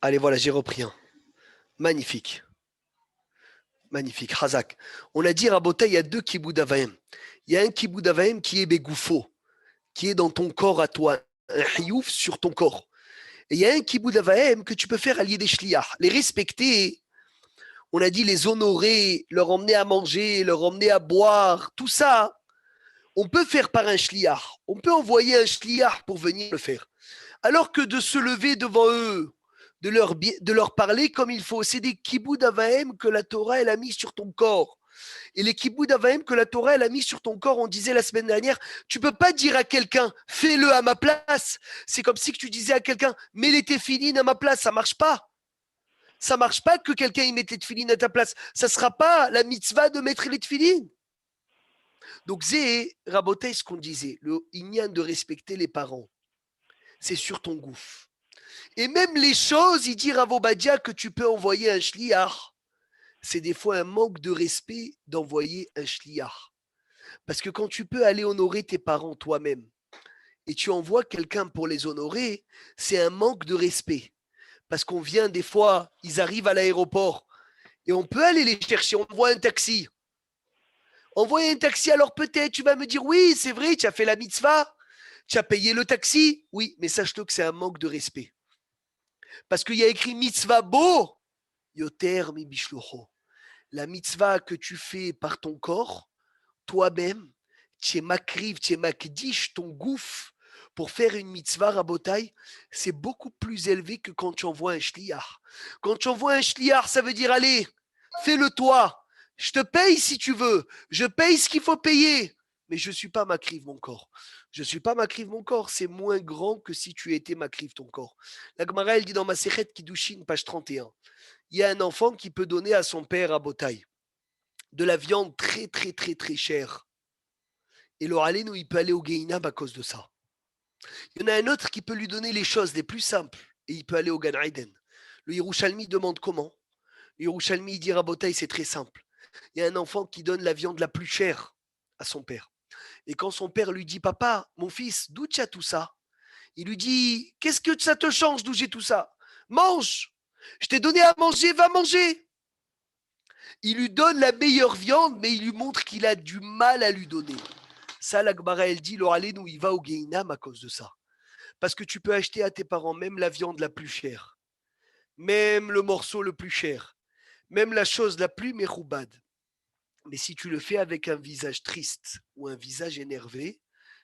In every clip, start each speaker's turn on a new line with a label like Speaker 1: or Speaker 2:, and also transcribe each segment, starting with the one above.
Speaker 1: Allez, voilà, j'ai repris un. Magnifique. Magnifique. Hazak. On a dit, Rabota, il y a deux kiboud avaim. Il y a un kiboud avaim qui est begoufo, qui est dans ton corps à toi, un hiouf sur ton corps. Et il y a un kiboud avaim que tu peux faire allier des shliach, les respecter. On a dit les honorer, leur emmener à manger, leur emmener à boire, tout ça, on peut faire par un shliach. On peut envoyer un shliach pour venir le faire. Alors que de se lever devant eux, de leur parler comme il faut. C'est des kiboud avaim que la Torah elle a mis sur ton corps. Et les kiboud avaim que la Torah elle a mis sur ton corps, on disait la semaine dernière, tu peux pas dire à quelqu'un, fais-le à ma place. C'est comme si tu disais à quelqu'un, mets les téphilines à ma place, ça marche pas. Ça marche pas que quelqu'un y mette les téphilines à ta place. Ça sera pas la mitzvah de mettre les téphilines. Donc, Zé, Raboté, ce qu'on disait, le inyan de respecter les parents, c'est sur ton gouffre. Et même les choses, il dit Ravobadia que tu peux envoyer un shliach, c'est des fois un manque de respect d'envoyer un shliach. Parce que quand tu peux aller honorer tes parents toi-même et tu envoies quelqu'un pour les honorer, c'est un manque de respect. Parce qu'on vient des fois, ils arrivent à l'aéroport et on peut aller les chercher, on envoie un taxi. Envoyer un taxi, alors peut-être tu vas me dire oui, c'est vrai, tu as fait la mitzvah, tu as payé le taxi. Oui, mais sache-le que c'est un manque de respect. Parce qu'il y a écrit mitzvah bo, yoter mi bishlocho. La mitzvah que tu fais par ton corps, toi-même, tu es makriv, tu es makdish, ton gouffre, pour faire une mitzvah rabotai, c'est beaucoup plus élevé que quand tu envoies un shliach. Quand tu envoies un shliach, ça veut dire allez, fais-le toi. Je te paye si tu veux. Je paye ce qu'il faut payer. Mais je ne suis pas makriv mon corps. Je ne suis pas makriv mon corps. C'est moins grand que si tu étais makriv ton corps. La Gemara, elle dit dans ma Sechet Kiddushin, page 31. Il y a un enfant qui peut donner à son père à Botaï de la viande très, très, très, très chère. Et l'oraleno, il peut aller au Geinam à cause de ça. Il y en a un autre qui peut lui donner les choses les plus simples et il peut aller au Gan Eden. Le Yerushalmi demande comment. Le Yerushalmi dit Rabotaï, c'est très simple. Il y a un enfant qui donne la viande la plus chère à son père. Et quand son père lui dit papa, mon fils, d'où tu as tout ça? Il lui dit qu'est-ce que ça te change d'où j'ai tout ça? Mange. Je t'ai donné à manger, va manger. Il lui donne la meilleure viande, mais il lui montre qu'il a du mal à lui donner. Ça, la Gemara, elle dit, l'oraleno, il va au Geinam à cause de ça. Parce que tu peux acheter à tes parents même la viande la plus chère, même le morceau le plus cher, même la chose la plus méroubade. Mais si tu le fais avec un visage triste ou un visage énervé,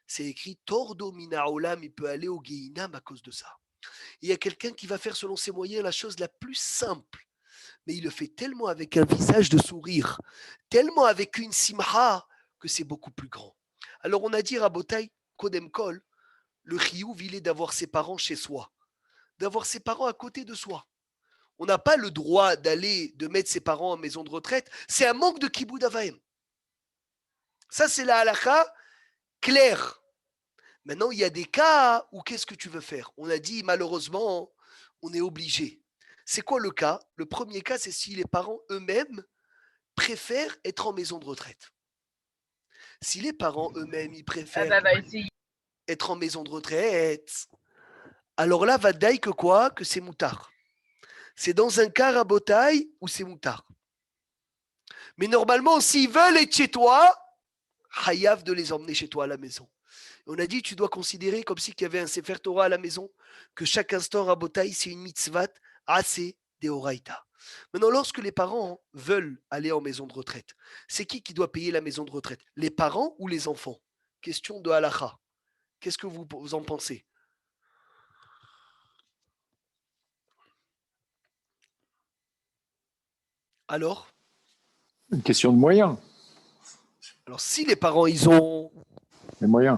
Speaker 1: c'est écrit Tordo mina olam, il peut aller au Geinam à cause de ça. Il y a quelqu'un qui va faire selon ses moyens la chose la plus simple, mais il le fait tellement avec un visage de sourire, tellement avec une simha, que c'est beaucoup plus grand. Alors on a dit Rabotai, Kodem Kol, le chiyuv, il est d'avoir ses parents chez soi, d'avoir ses parents à côté de soi. On n'a pas le droit de mettre ses parents en maison de retraite. C'est un manque de kiboud avaim. Ça, c'est la halakha claire. Maintenant, il y a des cas où qu'est-ce que tu veux faire? On a dit, malheureusement, on est obligé. C'est quoi le cas? Le premier cas, c'est si les parents eux-mêmes préfèrent être en maison de retraite. Si les parents eux-mêmes, ils préfèrent être en maison de retraite, alors là, va daï que quoi? Que c'est moutard. C'est dans un cas rabotaille où c'est moutard. Mais normalement, s'ils veulent être chez toi, hayav de les emmener chez toi à la maison. On a dit, tu dois considérer comme si il y avait un Sefer Torah à la maison, que chaque instant rabotaille, c'est une mitzvat assez deoraita. Maintenant, lorsque les parents veulent aller en maison de retraite, c'est qui doit payer la maison de retraite? Les parents ou les enfants? Question de halacha. Qu'est-ce que vous en pensez? Alors,
Speaker 2: Une question de moyens.
Speaker 1: si les parents, ils ont
Speaker 2: Les moyens.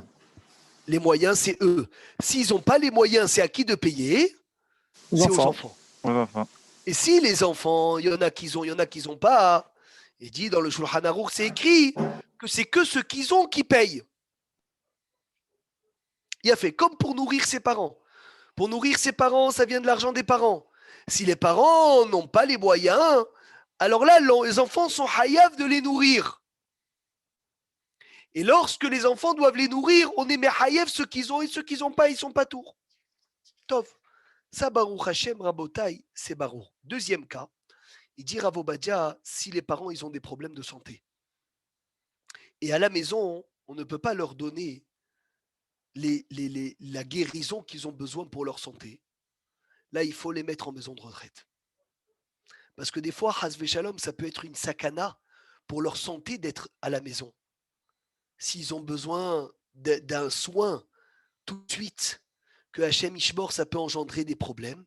Speaker 1: les moyens, c'est eux. S'ils n'ont pas les moyens, c'est à qui de payer? C'est aux enfants. Et si les enfants, il y en a qui ont, il y en a qui n'ont pas, il dit dans le Shulchan Aruch, c'est écrit que c'est que ceux qu'ils ont qui payent. Il a fait comme pour nourrir ses parents. Pour nourrir ses parents, ça vient de l'argent des parents. Si les parents n'ont pas les moyens, alors là, les enfants sont hayav de les nourrir. Et lorsque les enfants doivent les nourrir, on est hayav ceux qu'ils ont et ceux qu'ils n'ont pas, ils sont pas tours. Tov. Ça, Baruch Hashem, Rabotai, c'est Baruch. Deuxième cas, il dit Rav Obadia, si les parents ils ont des problèmes de santé, et à la maison, on ne peut pas leur donner la guérison qu'ils ont besoin pour leur santé, là, il faut les mettre en maison de retraite. Parce que des fois, Hasve Shalom, ça peut être une sakana pour leur santé d'être à la maison. S'ils ont besoin d'un soin tout de suite, que Hachem Ishmor, ça peut engendrer des problèmes.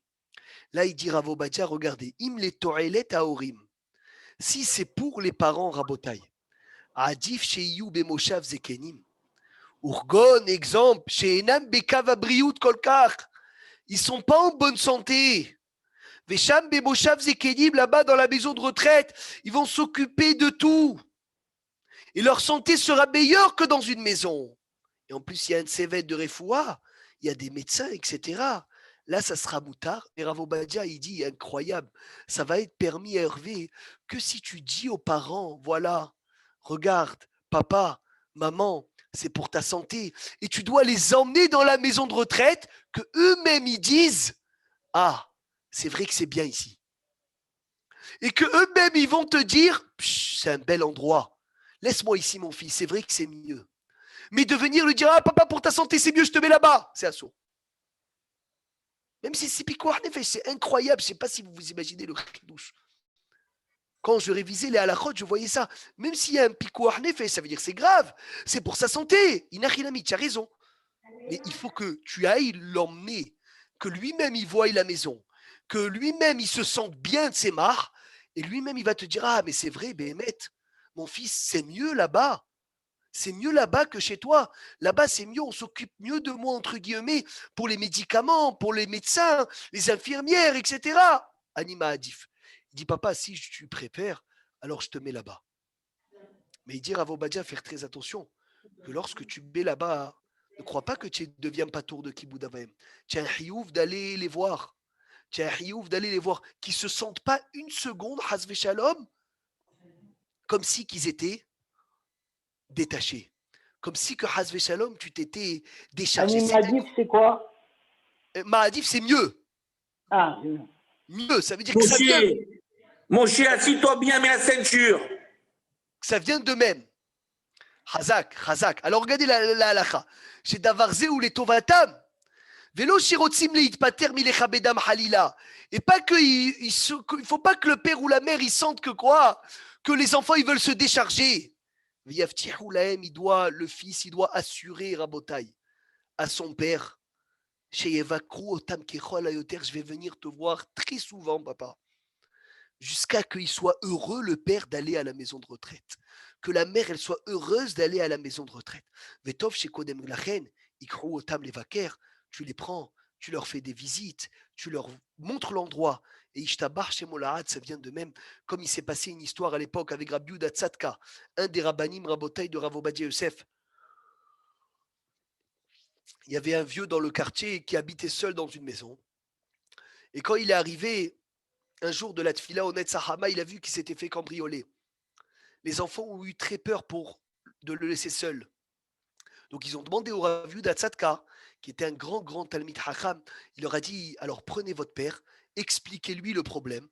Speaker 1: Là, il dit Rav Obadia, regardez, im les to'elet haorim. Si c'est pour les parents, Rabotai, Adif sheyu bemoshav zekenim. Urgon, exemple, chez Enam bekav abriut kolkar. Ils sont pas en bonne santé. Vesham bemoshav zekenim, là-bas dans la maison de retraite, ils vont s'occuper de tout. Et leur santé sera meilleure que dans une maison. Et en plus, il y a un sévet de Refoua, il y a des médecins, etc. Là, ça sera moutard. Et Rav Obadia, il dit, incroyable, ça va être permis à Hervé que si tu dis aux parents, voilà, regarde, papa, maman, c'est pour ta santé. Et tu dois les emmener dans la maison de retraite, que eux-mêmes, ils disent, ah, c'est vrai que c'est bien ici. Et que eux-mêmes, ils vont te dire, c'est un bel endroit. Laisse-moi ici, mon fils, c'est vrai que c'est mieux. Mais de venir lui dire, ah, papa, pour ta santé, c'est mieux, je te mets là-bas, c'est assaut. Même si c'est Pikoar Nefesh, c'est incroyable. Je ne sais pas si vous vous imaginez le chidouche. Quand je révisais les halachot, je voyais ça. Même s'il y a un Pikoar Nefesh, ça veut dire que c'est grave. C'est pour sa santé. Inachinami, tu as raison. Mais il faut que tu ailles l'emmener, que lui-même il voie la maison, que lui-même il se sente bien de ses marres, et lui-même il va te dire, ah, mais c'est vrai, Béhémet, mon fils, c'est mieux là-bas. C'est mieux là-bas que chez toi. Là-bas, c'est mieux, on s'occupe mieux de moi, entre guillemets, pour les médicaments, pour les médecins, les infirmières, etc. Anima Adif. Il dit, papa, si tu préfères, alors je te mets là-bas. Mais il dit, Rav Obadia, faire très attention, que lorsque tu mets là-bas, ne crois pas que tu ne deviens pas tour de Kibbout Avaim. Tu as un hiouf d'aller les voir. Tu as un hiouf d'aller les voir, qui ne se sentent pas une seconde, Hasve Shalom, comme si qu'ils étaient détachés. Comme si que Hasve Shalom, tu t'étais déchargé.
Speaker 3: Animadif, c'est quoi?
Speaker 1: Maadif, c'est mieux.
Speaker 3: Ah,
Speaker 1: Mieux, ça veut dire que ça vient,
Speaker 4: Mon chien, assis-toi bien, mets la ceinture.
Speaker 1: ça vient de même. Hazak, Hazak. Alors regardez la halakha. Chez Davarze ou les Tovatam. Vélo shirotzim leitpater milechabedam halila. Et pas que il faut pas que le père ou la mère ils sentent que quoi, que les enfants ils veulent se décharger. V'yavtihu lahem, le fils il doit assurer Rabotai à son père. Chez Yevakru otam kechol ayoter, je vais venir te voir très souvent, papa. Jusqu'à qu'il soit heureux, le père, d'aller à la maison de retraite. Que la mère, elle soit heureuse d'aller à la maison de retraite. Vetov chez Kodem Lachen, Ikrou Otam Levaker, tu les prends, tu leur fais des visites, tu leur montres l'endroit. Et Ishtabar chez Molahat, ça vient de même, comme il s'est passé une histoire à l'époque avec Rabbi Yehuda Tzadka, un des rabbanim rabotai de Rav Ovadia Yosef. Il y avait un vieux dans le quartier qui habitait seul dans une maison. Et quand il est arrivé, un jour de la Tfila au Netzahama, il a vu qu'il s'était fait cambrioler. Les enfants ont eu très peur de le laisser seul. Donc ils ont demandé au Rav Yehuda Tzadka, qui était un grand Talmid Hacham, il leur a dit, alors prenez votre père, expliquez-lui le problème,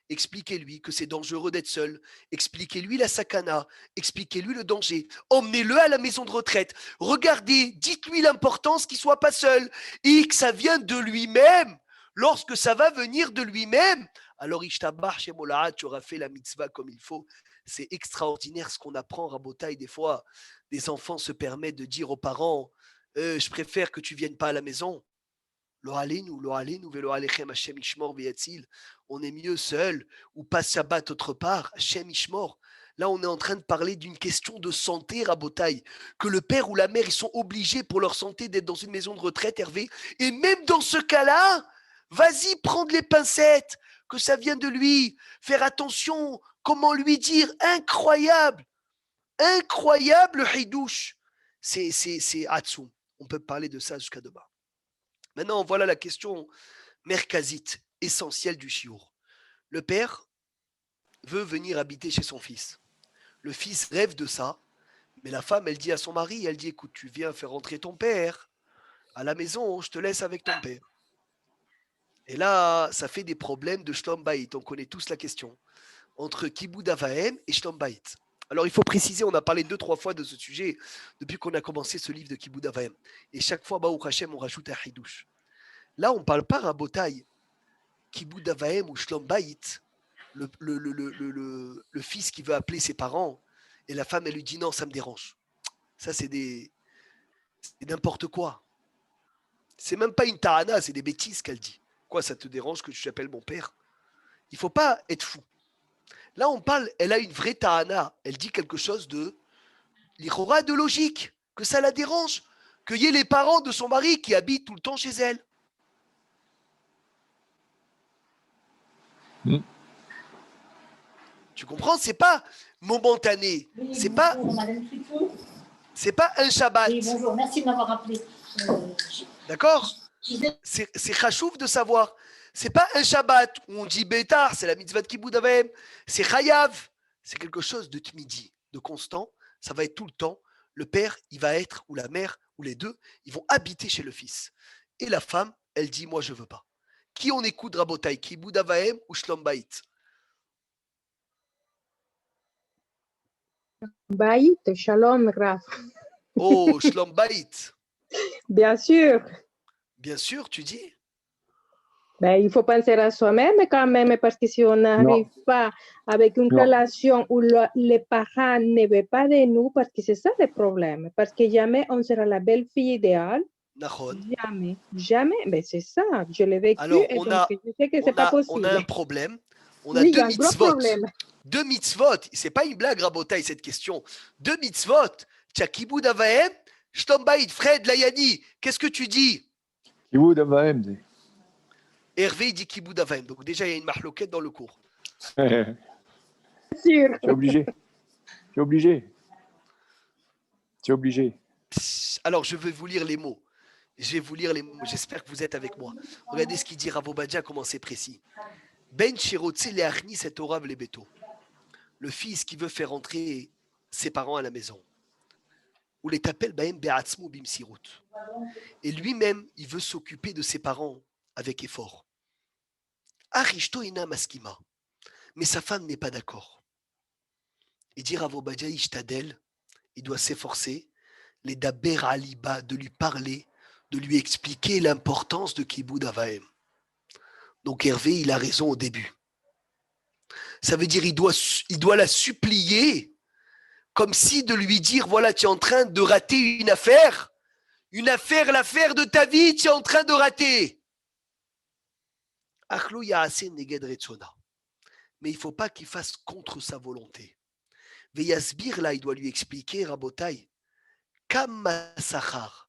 Speaker 1: expliquez-lui que c'est dangereux d'être seul, expliquez-lui la sakana, expliquez-lui le danger, emmenez-le à la maison de retraite, regardez, dites-lui l'importance qu'il ne soit pas seul, et que ça vient de lui-même. Lorsque ça va venir de lui-même, alors Ishtabar chez Molahat, tu auras fait la mitzvah comme il faut. C'est extraordinaire ce qu'on apprend, Rabotai. Des fois, des enfants se permettent de dire aux parents, je préfère que tu viennes pas à la maison. On est mieux seul, ou pas Shabbat autre part, Hachem Ishmor. Là, on est en train de parler d'une question de santé, Rabotai, que le père ou la mère, ils sont obligés pour leur santé d'être dans une maison de retraite, Hervé. Et même dans ce cas-là, vas-y, prendre les pincettes, que ça vient de lui, faire attention, comment lui dire, incroyable le hidouche. C'est Hatsum. On peut parler de ça jusqu'à demain. Maintenant, voilà la question merkazite, essentielle du chiour. Le père veut venir habiter chez son fils. Le fils rêve de ça, mais la femme, elle dit à son mari, elle dit, écoute, tu viens faire rentrer ton père à la maison, je te laisse avec ton père. Et là, ça fait des problèmes de Shlom Bayit. On connaît tous la question. Entre Kibboud Avahem et Shlom Bayit. Alors, il faut préciser, on a parlé 2-3 fois de ce sujet depuis qu'on a commencé ce livre de Kibboud Avahem. Et chaque fois, Baruch Hashem, on rajoute un Hidouche. Là, on ne parle pas Rabotai, Kibboud Avahem ou Shlom Bayit, le fils qui veut appeler ses parents, et la femme, elle lui dit non, ça me dérange. Ça, c'est n'importe quoi. C'est même pas une ta'ana, c'est des bêtises qu'elle dit. Quoi, ça te dérange que tu t'appelles mon père? Il faut pas être fou. Là, on parle, elle a une vraie ta'ana. Elle dit quelque chose de l'irora de logique, que ça la dérange, qu'il y ait les parents de son mari qui habitent tout le temps chez elle.
Speaker 2: Mm.
Speaker 1: Tu comprends? C'est pas momentané. C'est pas un Shabbat.
Speaker 5: Oui, bonjour, merci de m'avoir appelé.
Speaker 1: D'accord? C'est chachouf de savoir. C'est pas un Shabbat où on dit Bétar, c'est la mitzvah de Kibboud Avahem. C'est Chayav. C'est quelque chose de tmidi, de constant. Ça va être tout le temps. Le père, il va être, ou la mère, ou les deux, ils vont habiter chez le fils. Et la femme, elle dit, moi, je veux pas. Qui on écoute, Rabotai? Kibboud Avahem ou Shlom Bayit?
Speaker 6: Bayit, Shalom, Raf.
Speaker 1: Oh, Shlom Bayit.
Speaker 6: Bien sûr.
Speaker 1: Bien sûr, tu dis.
Speaker 6: Ben, il faut penser à soi-même quand même, parce que si on n'arrive pas avec une relation où les parents ne veulent pas de nous, parce que c'est ça le problème, parce que jamais on sera la belle-fille idéale. Jamais, jamais. Mais c'est ça, je l'ai vécu.
Speaker 1: Alors,
Speaker 6: et donc, je sais que c'est pas possible.
Speaker 1: On a un problème. On a
Speaker 6: oui,
Speaker 1: deux
Speaker 6: un gros
Speaker 1: mitzvot.
Speaker 6: problème.
Speaker 1: Deux mitzvot. C'est pas une blague, Rabotai, cette question. Deux mitzvot. Tia Kibboud Avahem, Shlom Bayit, Fred, Layani. Qu'est-ce que tu dis?
Speaker 2: Kibboud Avahem.
Speaker 1: Hervé il dit Kibboud Avahem. Donc déjà, il y a une mahloquette dans le cours.
Speaker 6: Sûr.
Speaker 2: Tu es obligé. Tu es obligé. Tu es obligé.
Speaker 1: Alors, je vais vous lire les mots. Je vais vous lire les mots. J'espère que vous êtes avec moi. Regardez ce qu'il dit Rav Obadja, comment c'est précis. Ben Shirotse Leachni cet orav les beto. Le fils qui veut faire entrer ses parents à la maison. Ou les tapel baem be'atzmu bimsirut. Et lui-même, il veut s'occuper de ses parents avec effort. Arishto ina maskima. Mais sa femme n'est pas d'accord. Il dit Rav Obadja ishtadel, il doit s'efforcer, les daber aliba, de lui parler, de lui expliquer l'importance de Kibboud Avahem. Donc Hervé, il a raison au début. Ça veut dire il doit la supplier, comme si de lui dire, voilà, tu es en train de rater l'affaire de ta vie, tu es en train de rater. Mais il ne faut pas qu'il fasse contre sa volonté. Veyasbir, là, il doit lui expliquer, Rabotai, Kama Sachar,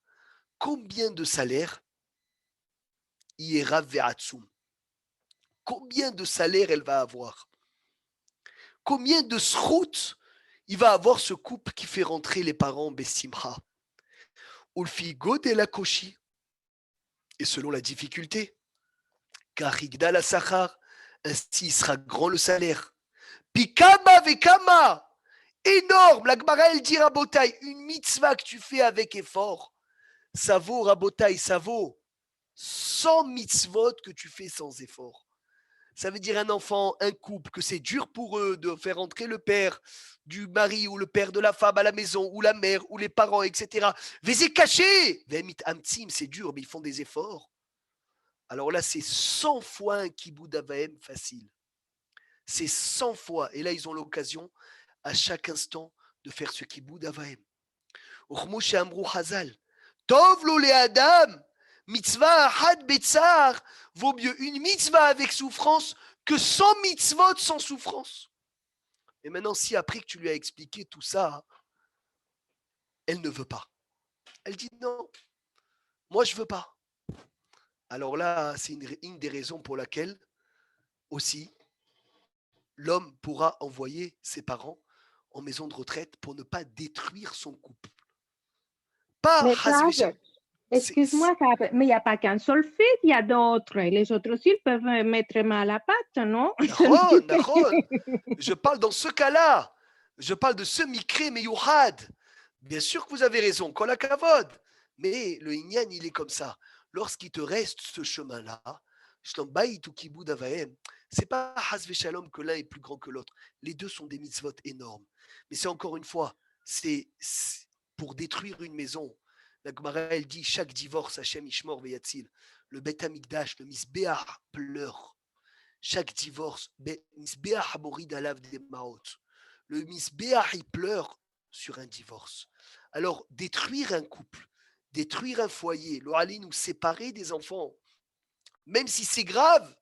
Speaker 1: combien de salaire Iera Ve'atsum, combien de salaire elle va avoir, combien de srout il va avoir ce couple qui fait rentrer les parents Bessimra. Ulfigo de la Koshi, et selon la difficulté, car Igda la Sachar, ainsi sera grand le salaire. Pikama Vekama, énorme, la Gemara elle dit Rabotai, une mitzvah que tu fais avec effort, ça vaut Rabotai, ça vaut 100 mitzvot que tu fais sans effort. Ça veut dire un enfant, un couple, que c'est dur pour eux de faire entrer le père du mari ou le père de la femme à la maison, ou la mère, ou les parents, etc. Vésé caché, c'est dur, mais ils font des efforts. Alors là, c'est 100 fois un Kibboud Avahem facile. C'est 100 fois. Et là, ils ont l'occasion, à chaque instant, de faire ce Kibboud Avahem. Uchmoshe Amrou Hazal. Tov lo le Adam. Mitzvah had betzar vaut mieux une mitzvah avec souffrance que 100 mitzvot sans souffrance. Et maintenant, si après que tu lui as expliqué tout ça, elle ne veut pas. Elle dit non, moi je veux pas. Alors là, c'est une des raisons pour laquelle aussi l'homme pourra envoyer ses parents en maison de retraite pour ne pas détruire son couple. Pas
Speaker 6: Mais excuse-moi, mais il n'y a pas qu'un seul fils, il y a d'autres. Les autres aussi ils peuvent mettre mal à la pâte, non?
Speaker 1: Je parle dans ce cas-là. Je parle de ce Mikré Meyouhad. Bien sûr que vous avez raison, Kol HaKavod. Mais le Inyan, il est comme ça. Lorsqu'il te reste ce chemin-là, Shlom Bayit ou Kibud Avahem, c'est pas Has Shalom que l'un est plus grand que l'autre. Les deux sont des mitzvot énormes. Mais c'est encore une fois, c'est pour détruire une maison. La Gemara, elle dit chaque divorce, Hachem Ishmor Veyatzil. Le Bet Amikdash, le Misbeach pleure. Chaque divorce, Misbeach Morid Alav des Maot. Le Misbeach, il pleure sur un divorce. Alors, détruire un couple, détruire un foyer, le Ali nous séparer des enfants, même si c'est grave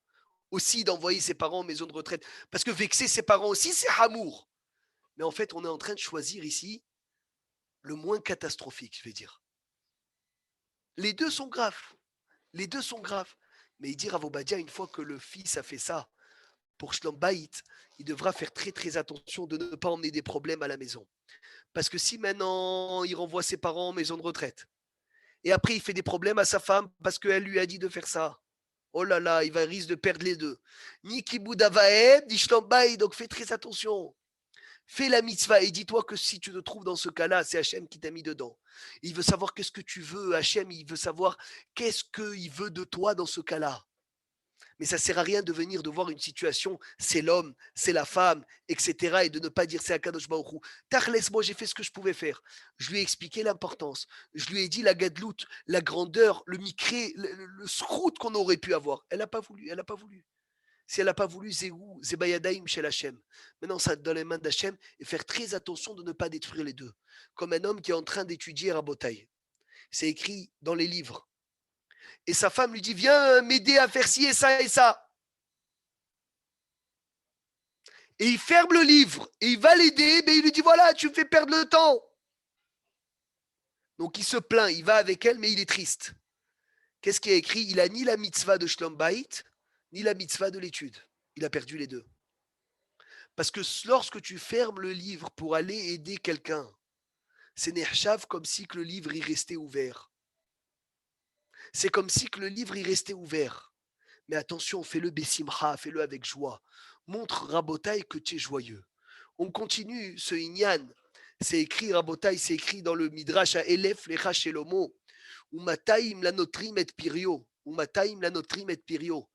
Speaker 1: aussi d'envoyer ses parents en maison de retraite, parce que vexer ses parents aussi, c'est amour. Mais en fait, on est en train de choisir ici le moins catastrophique, je vais dire. Les deux sont graves. Les deux sont graves. Mais il dit Rav Obadia, une fois que le fils a fait ça, pour Shlom Bayit, il devra faire très très attention de ne pas emmener des problèmes à la maison. Parce que si maintenant il renvoie ses parents en maison de retraite, et après il fait des problèmes à sa femme parce qu'elle lui a dit de faire ça, oh là là, il va risque de perdre les deux. Ni Kibud Avahem, ni Shlom Bayit, donc fais très attention. Fais la mitzvah et dis-toi que si tu te trouves dans ce cas-là, c'est Hachem qui t'a mis dedans. Il veut savoir qu'est-ce que tu veux, Hachem, il veut savoir qu'est-ce qu'il veut de toi dans ce cas-là. Mais ça ne sert à rien de venir de voir une situation, c'est l'homme, c'est la femme, etc. et de ne pas dire c'est Akadosh Baruch Hu. Tachles, moi j'ai fait ce que je pouvais faire. Je lui ai expliqué l'importance. Je lui ai dit la gadlout, la grandeur, le micré, le srout qu'on aurait pu avoir. Elle n'a pas voulu, elle n'a pas voulu. Si elle n'a pas voulu, Zéhou, Zébayadaïm chez Hachem. Maintenant, ça dans les mains d'Hachem et faire très attention de ne pas détruire les deux. Comme un homme qui est en train d'étudier Rabotai. C'est écrit dans les livres. Et sa femme lui dit, viens m'aider à faire ci et ça et ça. Et il ferme le livre et il va l'aider, mais il lui dit, voilà, tu me fais perdre le temps. Donc il se plaint, il va avec elle, mais il est triste. Qu'est-ce qu'il y a écrit? Il a ni la mitzvah de Shlom Bayit, ni la mitzvah de l'étude. Il a perdu les deux. Parce que lorsque tu fermes le livre pour aller aider quelqu'un, c'est nechshav comme si que le livre y restait ouvert. C'est comme si que le livre y restait ouvert. Mais attention, fais-le besimcha, fais-le avec joie. Montre Rabotai que tu es joyeux. On continue ce inyan. C'est écrit, Rabotai, c'est écrit dans le Midrash à Elef Lecha Shelomo. Umataim lanotrim et pirio. Umataim lanotrim et pirio.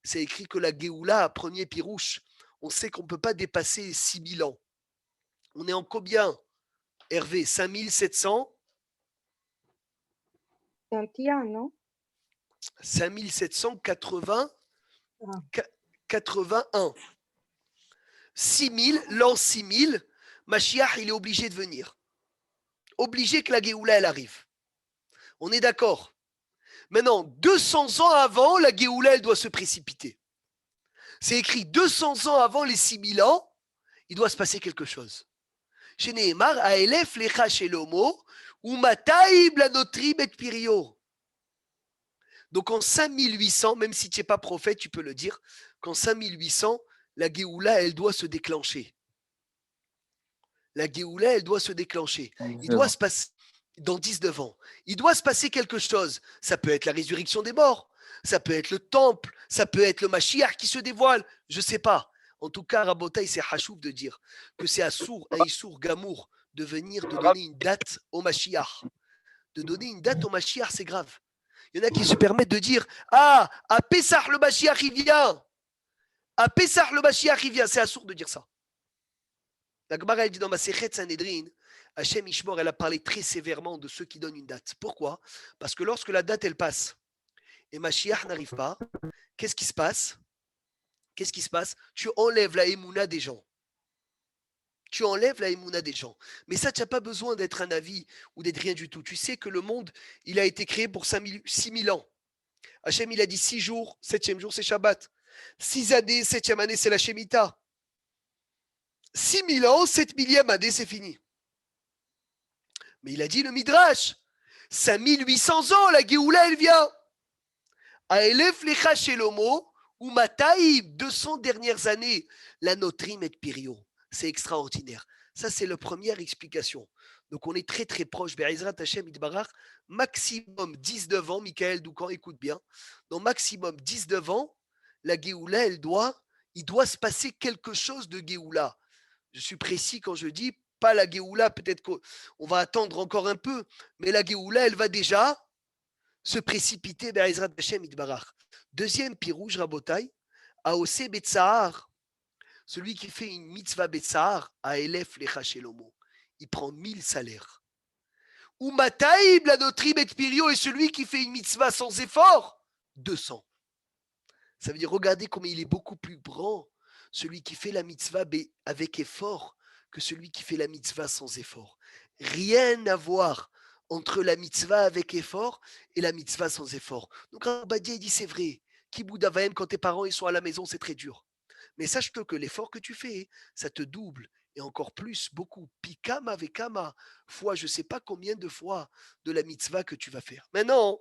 Speaker 1: C'est écrit que la Géoula, premier pirouche, on sait qu'on ne peut pas dépasser 6000 ans. On est en combien, Hervé? 5700
Speaker 6: non?
Speaker 1: 5780 81. 6000, l'an 6000, Mashiach, il est obligé de venir. Obligé que la Géoula, elle arrive. On est d'accord. Maintenant, 200 ans avant, la Géoula, elle doit se précipiter. C'est écrit 200 ans avant les 6000 ans, il doit se passer quelque chose. Chez Nehemar, Aelef lecha shelomo, umataim lanotrim et pirio. Donc en 5800, même si tu n'es pas prophète, tu peux le dire, qu'en 5800, la Géoula, elle doit se déclencher. La Géoula, elle doit se déclencher. Il doit se passer dans 19 ans. Il doit se passer quelque chose. Ça peut être la résurrection des morts. Ça peut être le temple. Ça peut être le Mashiach qui se dévoile. Je ne sais pas. En tout cas, Rabotai, c'est Hachouf de dire que c'est à Issour Gamour de venir, de donner une date au Mashiach. De donner une date au Mashiach, c'est grave. Il y en a qui se permettent de dire ah, à Pessah, le Mashiach, il vient. À Pessah, le Mashiach, il vient. C'est assourd de dire ça. La Gemara, elle dit dans Masechet Sanhedrin, Hachem Ishmor, elle a parlé très sévèrement de ceux qui donnent une date. Pourquoi? Parce que lorsque la date, elle passe et Mashiach n'arrive pas, qu'est-ce qui se passe? Qu'est-ce qui se passe? Tu enlèves la émouna des gens. Tu enlèves la émouna des gens. Mais ça, tu n'as pas besoin d'être un avis ou d'être rien du tout. Tu sais que le monde, il a été créé pour 6000 ans. Hachem, il a dit 6 jours, 7e jour, c'est Shabbat. 6 années, 7e année, c'est la Shemitah. 6000 ans, 7000e année, c'est fini. Mais il a dit le Midrash, 5800 ans, la Géoula, elle vient. Aelef lecha shelomo, ou Mataïb, 200 dernières années, la notrim et pirio. C'est extraordinaire. Ça, c'est la première explication. Donc, on est très, très proche. Be'ezrat Hashem Itbarach, maximum 19 ans. Michael Doucan, écoute bien. Donc, maximum 19 ans, la Géoula, il doit se passer quelque chose de Géoula. Je suis précis quand je dis pas la Géoula, peut-être qu'on va attendre encore un peu, mais la Géoula, elle va déjà se précipiter vers Ezrat Hashem Itbarach. Deuxième pirouge, Rabotai, Aose Betsahar, celui qui fait une mitzvah Betsahar, à Elef Lecha Shelomo, il prend 1000 salaires. Ou Mataïb, la Notrib et Pirio, est celui qui fait une mitzvah sans effort, 200. Ça veut dire, regardez comme il est beaucoup plus grand, celui qui fait la mitzvah avec effort, que celui qui fait la mitzvah sans effort. Rien à voir entre la mitzvah avec effort et la mitzvah sans effort. Donc Rabadia dit c'est vrai, Kibboud Avaim, quand tes parents ils sont à la maison, c'est très dur. Mais sache-toi que l'effort que tu fais, ça te double. Et encore plus, beaucoup, pikama vekama, fois je ne sais pas combien de fois de la mitzvah que tu vas faire. Maintenant,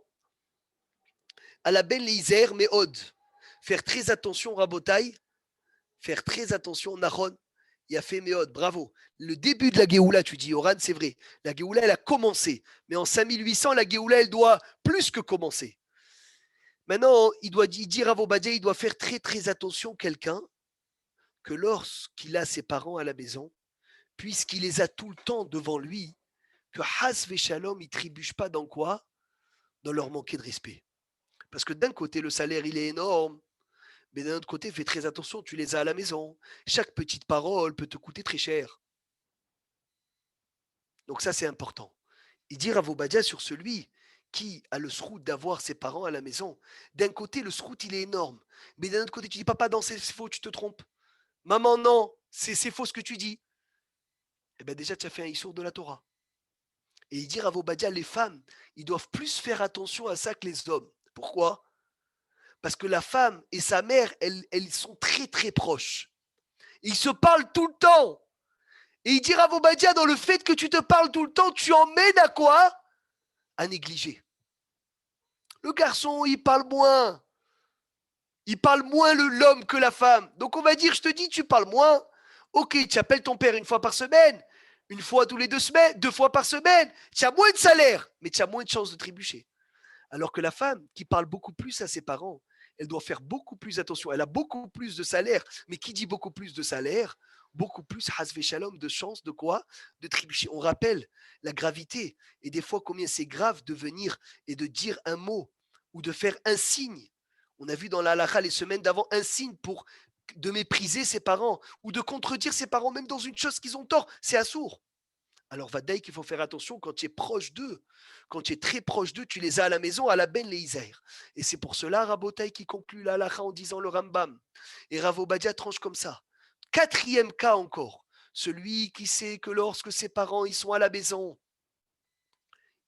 Speaker 1: à la Ben Leizer, Meod, faire très attention, Rabotai, faire très attention, Nahon, il a fait Meod, bravo. Le début de la Géoula, tu dis, Oran, c'est vrai. La Géoula, elle a commencé. Mais en 5800, la Géoula, elle doit plus que commencer. Maintenant, il doit dire à Vobadia, il doit faire très très attention, quelqu'un, que lorsqu'il a ses parents à la maison, puisqu'il les a tout le temps devant lui, que Has Veshalom, il ne trébuche pas dans quoi? Dans leur manquer de respect. Parce que d'un côté, le salaire, il est énorme. Mais d'un autre côté, fais très attention, tu les as à la maison. Chaque petite parole peut te coûter très cher. Donc ça, c'est important. Et dire à Vobadia sur celui qui a le srout d'avoir ses parents à la maison. D'un côté, le srout, il est énorme. Mais d'un autre côté, tu dis, papa, non, c'est faux, tu te trompes. Maman, non, c'est faux ce que tu dis. Eh bien déjà, tu as fait un issour de la Torah. Et dire à Vobadia, les femmes, ils doivent plus faire attention à ça que les hommes. Pourquoi? Parce que la femme et sa mère, elles sont très très proches. Ils se parlent tout le temps. Et il dira à Vobadia, dans le fait que tu te parles tout le temps, tu emmènes à quoi? À négliger. Le garçon, il parle moins. Il parle moins l'homme que la femme. Donc on va dire, je te dis, tu parles moins. Ok, tu appelles ton père une fois par semaine, une fois tous les 2 semaines, 2 fois par semaine. Tu as moins de salaire, mais tu as moins de chances de trébucher. Alors que la femme qui parle beaucoup plus à ses parents, elle doit faire beaucoup plus attention. Elle a beaucoup plus de salaire, mais qui dit beaucoup plus de salaire, beaucoup plus hasvé shalom de chances de quoi? De trébucher. On rappelle la gravité et des fois combien c'est grave de venir et de dire un mot ou de faire un signe. On a vu dans la halakha les semaines d'avant un signe pour de mépriser ses parents ou de contredire ses parents même dans une chose qu'ils ont tort. C'est assourd. Alors Vadaï qu'il faut faire attention quand tu es proche d'eux, quand tu es très proche d'eux, tu les as à la maison, à la Ben Leizer. Et c'est pour cela Rabotaï qui conclut la halakha en disant le Rambam. Et Rav Obadia tranche comme ça. 4e cas encore, celui qui sait que lorsque ses parents ils sont à la maison,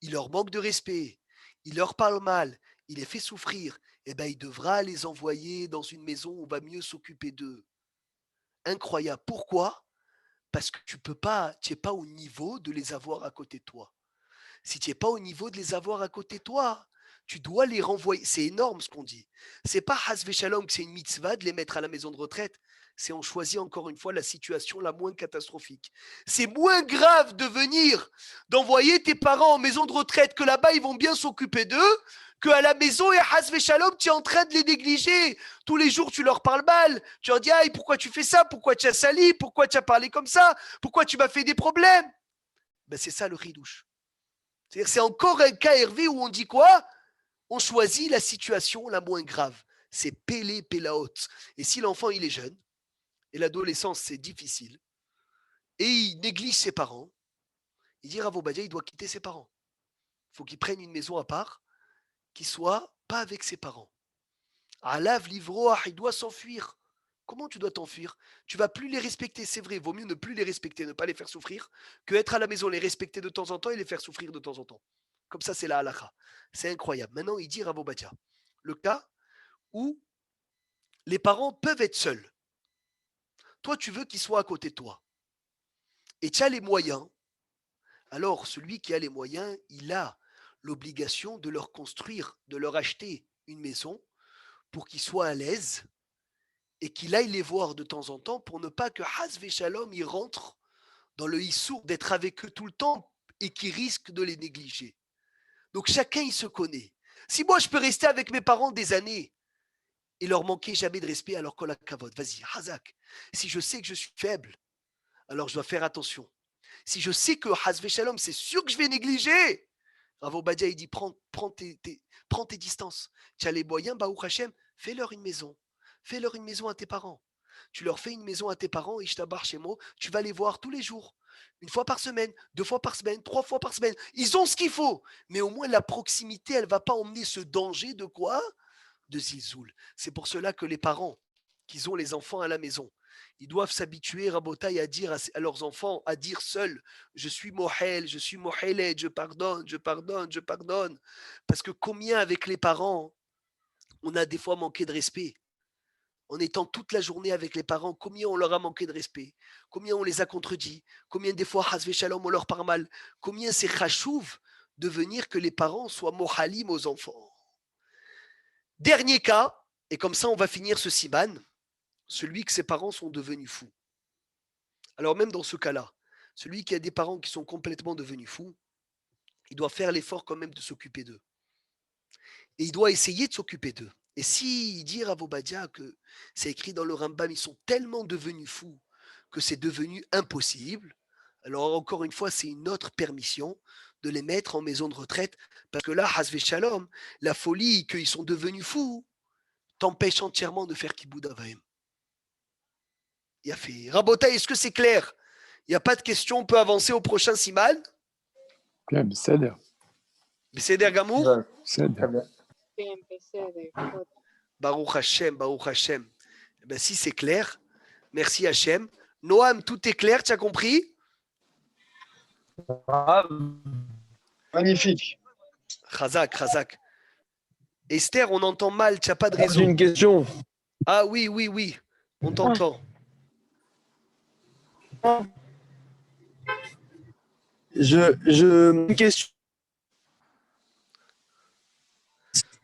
Speaker 1: il leur manque de respect, il leur parle mal, il les fait souffrir, eh bien il devra les envoyer dans une maison où on va mieux s'occuper d'eux. Incroyable. Pourquoi? Parce que tu n'es pas au niveau de les avoir à côté de toi. Si tu n'es pas au niveau de les avoir à côté de toi, tu dois les renvoyer. C'est énorme ce qu'on dit. C'est pas Hasvé Shalom que c'est une mitzvah de les mettre à la maison de retraite. C'est on choisit encore une fois la situation la moins catastrophique. C'est moins grave de venir, d'envoyer tes parents en maison de retraite, que là-bas ils vont bien s'occuper d'eux, qu'à la maison, et Hasvé Shalom, tu es en train de les négliger. Tous les jours, tu leur parles mal. Tu leur dis, ah, pourquoi tu fais ça? Pourquoi tu as sali? Pourquoi tu as parlé comme ça? Pourquoi tu m'as fait des problèmes? Ben, c'est ça le ridouche. C'est-à-dire, c'est encore un cas Hervé où on dit quoi? On choisit la situation la moins grave. C'est pélé, pélaot. Et si l'enfant, il est jeune, et l'adolescence, c'est difficile, et il néglige ses parents, il dit à Vobadia, il doit quitter ses parents. Il faut qu'il prenne une maison à part, qu'il soit pas avec ses parents. Alav livro, il doit s'enfuir. Comment tu dois t'enfuir? Tu vas plus les respecter, c'est vrai. Vaut mieux ne plus les respecter, ne pas les faire souffrir, que être à la maison, les respecter de temps en temps et les faire souffrir de temps en temps. Comme ça, c'est la halakha. C'est incroyable. Maintenant, il dit Rav Obadia, le cas où les parents peuvent être seuls. Toi, tu veux qu'ils soient à côté de toi. Et tu as les moyens. Alors, celui qui a les moyens, il a l'obligation de leur construire, de leur acheter une maison pour qu'ils soient à l'aise et qu'il aille les voir de temps en temps pour ne pas que Hasvé Shalom y rentre dans le issour d'être avec eux tout le temps et qui risque de les négliger. Donc chacun il se connaît. Si moi je peux rester avec mes parents des années et leur manquer jamais de respect, alors qu'on la cavote, vas-y, Hazak. Si je sais que je suis faible, alors je dois faire attention. Si je sais que Hasvé Shalom, c'est sûr que je vais négliger, Rav Obadia, il dit, prends tes distances. Tu as les moyens, Baruch Hashem, fais-leur une maison. Fais-leur une maison à tes parents. Tu leur fais une maison à tes parents, Ishtabar Shemo, tu vas les voir tous les jours. Une fois par semaine, 2 fois par semaine, 3 fois par semaine. Ils ont ce qu'il faut. Mais au moins, la proximité, elle ne va pas emmener ce danger de quoi? De zilzoul. C'est pour cela que les parents, qui ont les enfants à la maison, ils doivent s'habituer, Rabotaï, à dire à leurs enfants, à dire seuls, je suis Mohel, je suis Mohelet, je pardonne, je pardonne, je pardonne. Parce que combien avec les parents, on a des fois manqué de respect. En étant toute la journée avec les parents, combien on leur a manqué de respect, combien on les a contredits, combien des fois, Hazvé Shalom, on leur parle mal, combien c'est chachouv de venir que les parents soient mohalim aux enfants. Dernier cas, et comme ça on va finir ce siman, celui que ses parents sont devenus fous. Alors même dans ce cas-là, celui qui a des parents qui sont complètement devenus fous, il doit faire l'effort quand même de s'occuper d'eux. Et il doit essayer de s'occuper d'eux. Et si dit Rav Obadia que c'est écrit dans le Rambam, ils sont tellement devenus fous que c'est devenu impossible, alors encore une fois, c'est une autre permission de les mettre en maison de retraite, parce que là, Hazvé Shalom, la folie qu'ils sont devenus fous, t'empêche entièrement de faire Kiboud Avaim. Il a fait. Rabota, est-ce que c'est clair? Il n'y a pas de question, on peut avancer au prochain siman.
Speaker 2: Bien, בסדר.
Speaker 1: בסדר גמור?
Speaker 2: בסדר.
Speaker 6: Bien, בסדר.
Speaker 1: Baruch Hashem, Baruch Hashem. Eh ben, si c'est clair, merci Hashem. Noam, tout est clair, tu as compris?
Speaker 5: Magnifique.
Speaker 1: Chazak, Chazak. Esther, on entend mal, tu n'as pas de
Speaker 7: J'ai
Speaker 1: réseau.
Speaker 7: une question.
Speaker 1: Ah oui, on t'entend.
Speaker 7: Une question.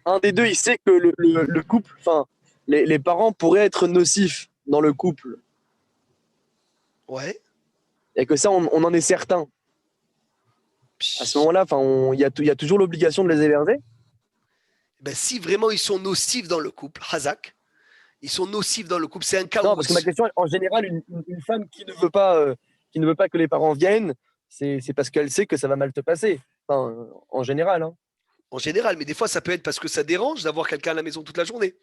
Speaker 7: Un des deux, il sait que le couple, enfin, les parents pourraient être nocifs dans le couple.
Speaker 1: Ouais.
Speaker 7: Et que ça, on en est certain. À ce moment-là, enfin, il y a toujours l'obligation de les héberger.
Speaker 1: Ben, si vraiment ils sont nocifs dans le couple, Hazak, ils sont nocifs dans le couple, c'est un cas
Speaker 7: Non,
Speaker 1: où
Speaker 7: parce que ma question, en général, une femme qui ne veut pas que les parents viennent, c'est parce qu'elle sait que ça va mal te passer. Enfin, en général. Hein.
Speaker 1: en général, mais des fois ça peut être parce que ça dérange d'avoir quelqu'un à la maison toute la journée.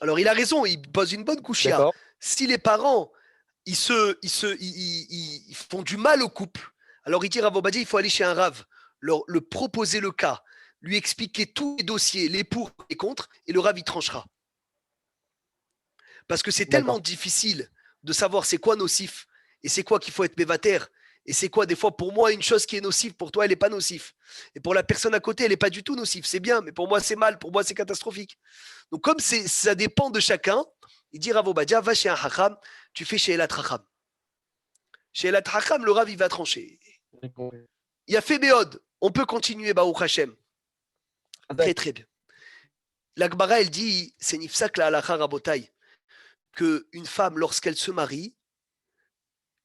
Speaker 1: Alors il a raison, il pose une bonne couchia.
Speaker 7: D'accord.
Speaker 1: Si les parents ils font du mal au couple, alors il dit Rav Obadia, il faut aller chez un Rav, le proposer le cas, lui expliquer tous les dossiers, les pour, les contre, et le Rav il tranchera. Parce que c'est tellement difficile de savoir c'est quoi nocif et c'est quoi qu'il faut être mévater. Et c'est quoi, des fois, pour moi, une chose qui est nocive, pour toi, elle n'est pas nocif. Et pour la personne à côté, elle n'est pas du tout nocive. C'est bien, mais pour moi, c'est mal. Pour moi, c'est catastrophique. Donc, comme ça dépend de chacun, il dit Rav Obadia, va chez un hacham, tu fais chez Elat Hacham. Chez Elat Hacham, le Rav, il va trancher. Il a fait Béod. On peut continuer, Baruch Hashem. Très, très bien. L'Akbara, elle dit, c'est Nifsak la halacha rabotai, qu'une femme, lorsqu'elle se marie,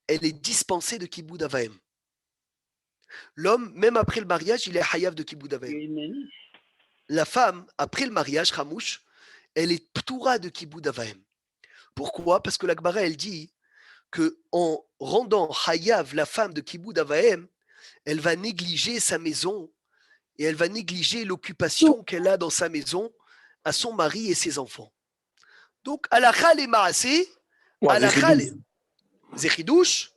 Speaker 1: elle est dispensée de Kiboud Avaim. L'homme, même après le mariage, il est hayav de Kiboud Avaim. La femme, après le mariage, Hamouche, elle est ptoura de Kiboud Avaim. Pourquoi? Parce que l'Akbara, elle dit qu'en rendant hayav la femme de Kiboud Avaim, elle va négliger sa maison et elle va négliger l'occupation qu'elle a dans sa maison à son mari et ses enfants. Donc, alakha les maasé, alakha les zechidouche,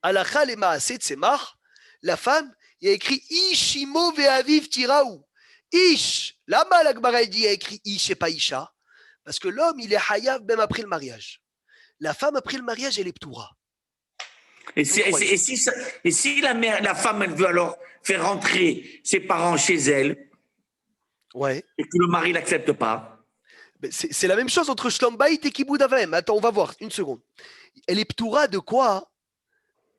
Speaker 1: alakha les maasé tsemach, la femme, il y a écrit Ish imo ve'aviv tiraou. Ish, là-bas l'Agmara dit, il y a écrit Ish et pas Isha, parce que l'homme, il est hayav même après le mariage. La femme, après le mariage, elle est ptoura.
Speaker 4: Et si la femme, elle veut alors faire rentrer ses parents chez elle,
Speaker 1: ouais,
Speaker 4: et que le mari ne l'accepte pas,
Speaker 1: c'est la même chose entre Shlom Bayit et Kiboud Avaim. Attends, on va voir, une seconde. Elle est ptoura de quoi?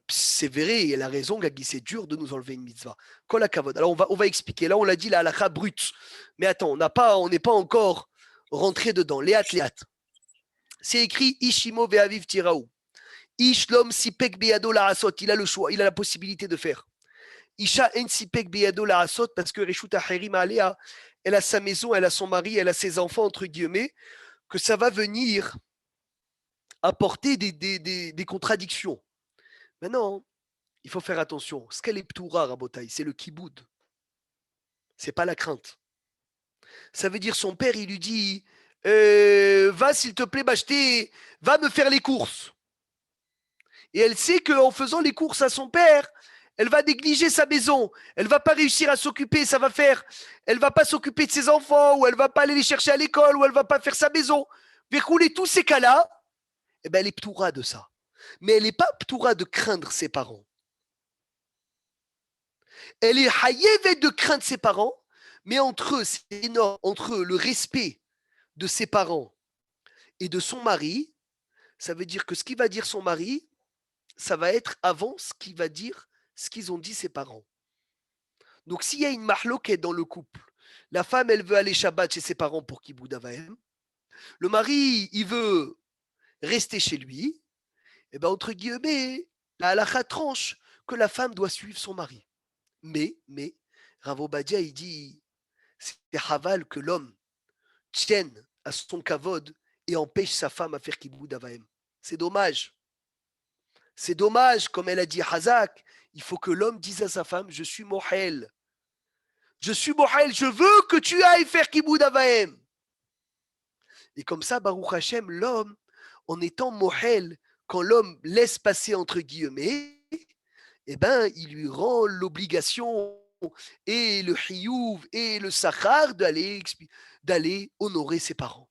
Speaker 1: C'est vrai, elle a raison, Gagui, c'est dur de nous enlever une mitzvah. Kol hakavod. Alors on va expliquer. Là, on l'a dit, la halakha brute. Mais attends, on n'est pas encore rentré dedans. Léat. C'est écrit Ishimo ve'aviv tiraou. Ishlom sipek beyado la asot. Il a le choix, il a la possibilité de faire. Isha en sipek beyado la asot, parce que Reshut Hacherim Alea, elle a sa maison, elle a son mari, elle a ses enfants, entre guillemets, que ça va venir apporter des contradictions. Maintenant, il faut faire attention. Ce qu'elle est ptoura, Rabotaï, c'est le kiboud. C'est pas la crainte. Ça veut dire son père, il lui dit va s'il te plaît m'acheter, va me faire les courses. Et elle sait qu'en faisant les courses à son père, elle va négliger sa maison. Elle va pas réussir à s'occuper. Elle va pas s'occuper de ses enfants, ou elle va pas aller les chercher à l'école, ou elle va pas faire sa maison. Verrouler tous ces cas-là, eh ben elle est ptoura de ça. Mais elle n'est pas ptoura de craindre ses parents. Elle est hayevet de craindre ses parents, mais entre eux, c'est énorme, entre eux, le respect de ses parents et de son mari, ça veut dire que ce qu'il va dire son mari, ça va être avant ce qu'il va dire, ce qu'ils ont dit ses parents. Donc s'il y a une mahloquette dans le couple, la femme, elle veut aller Shabbat chez ses parents pour Kiboud Avaim, le mari, il veut rester chez lui, et bien entre guillemets, la halakha tranche que la femme doit suivre son mari. Mais, Rav Obadia, il dit, c'est haval que l'homme tienne à son kavod et empêche sa femme à faire Kiboud Avaim. C'est dommage. C'est dommage, comme elle a dit Hazak, il faut que l'homme dise à sa femme, je suis Mohel. Je suis Mohel, je veux que tu ailles faire Kiboud Avaim. Et comme ça, Baruch Hashem, l'homme, en étant Mohel, quand l'homme laisse passer entre guillemets, eh ben, il lui rend l'obligation et le hiyuv et le sachar d'aller honorer ses parents.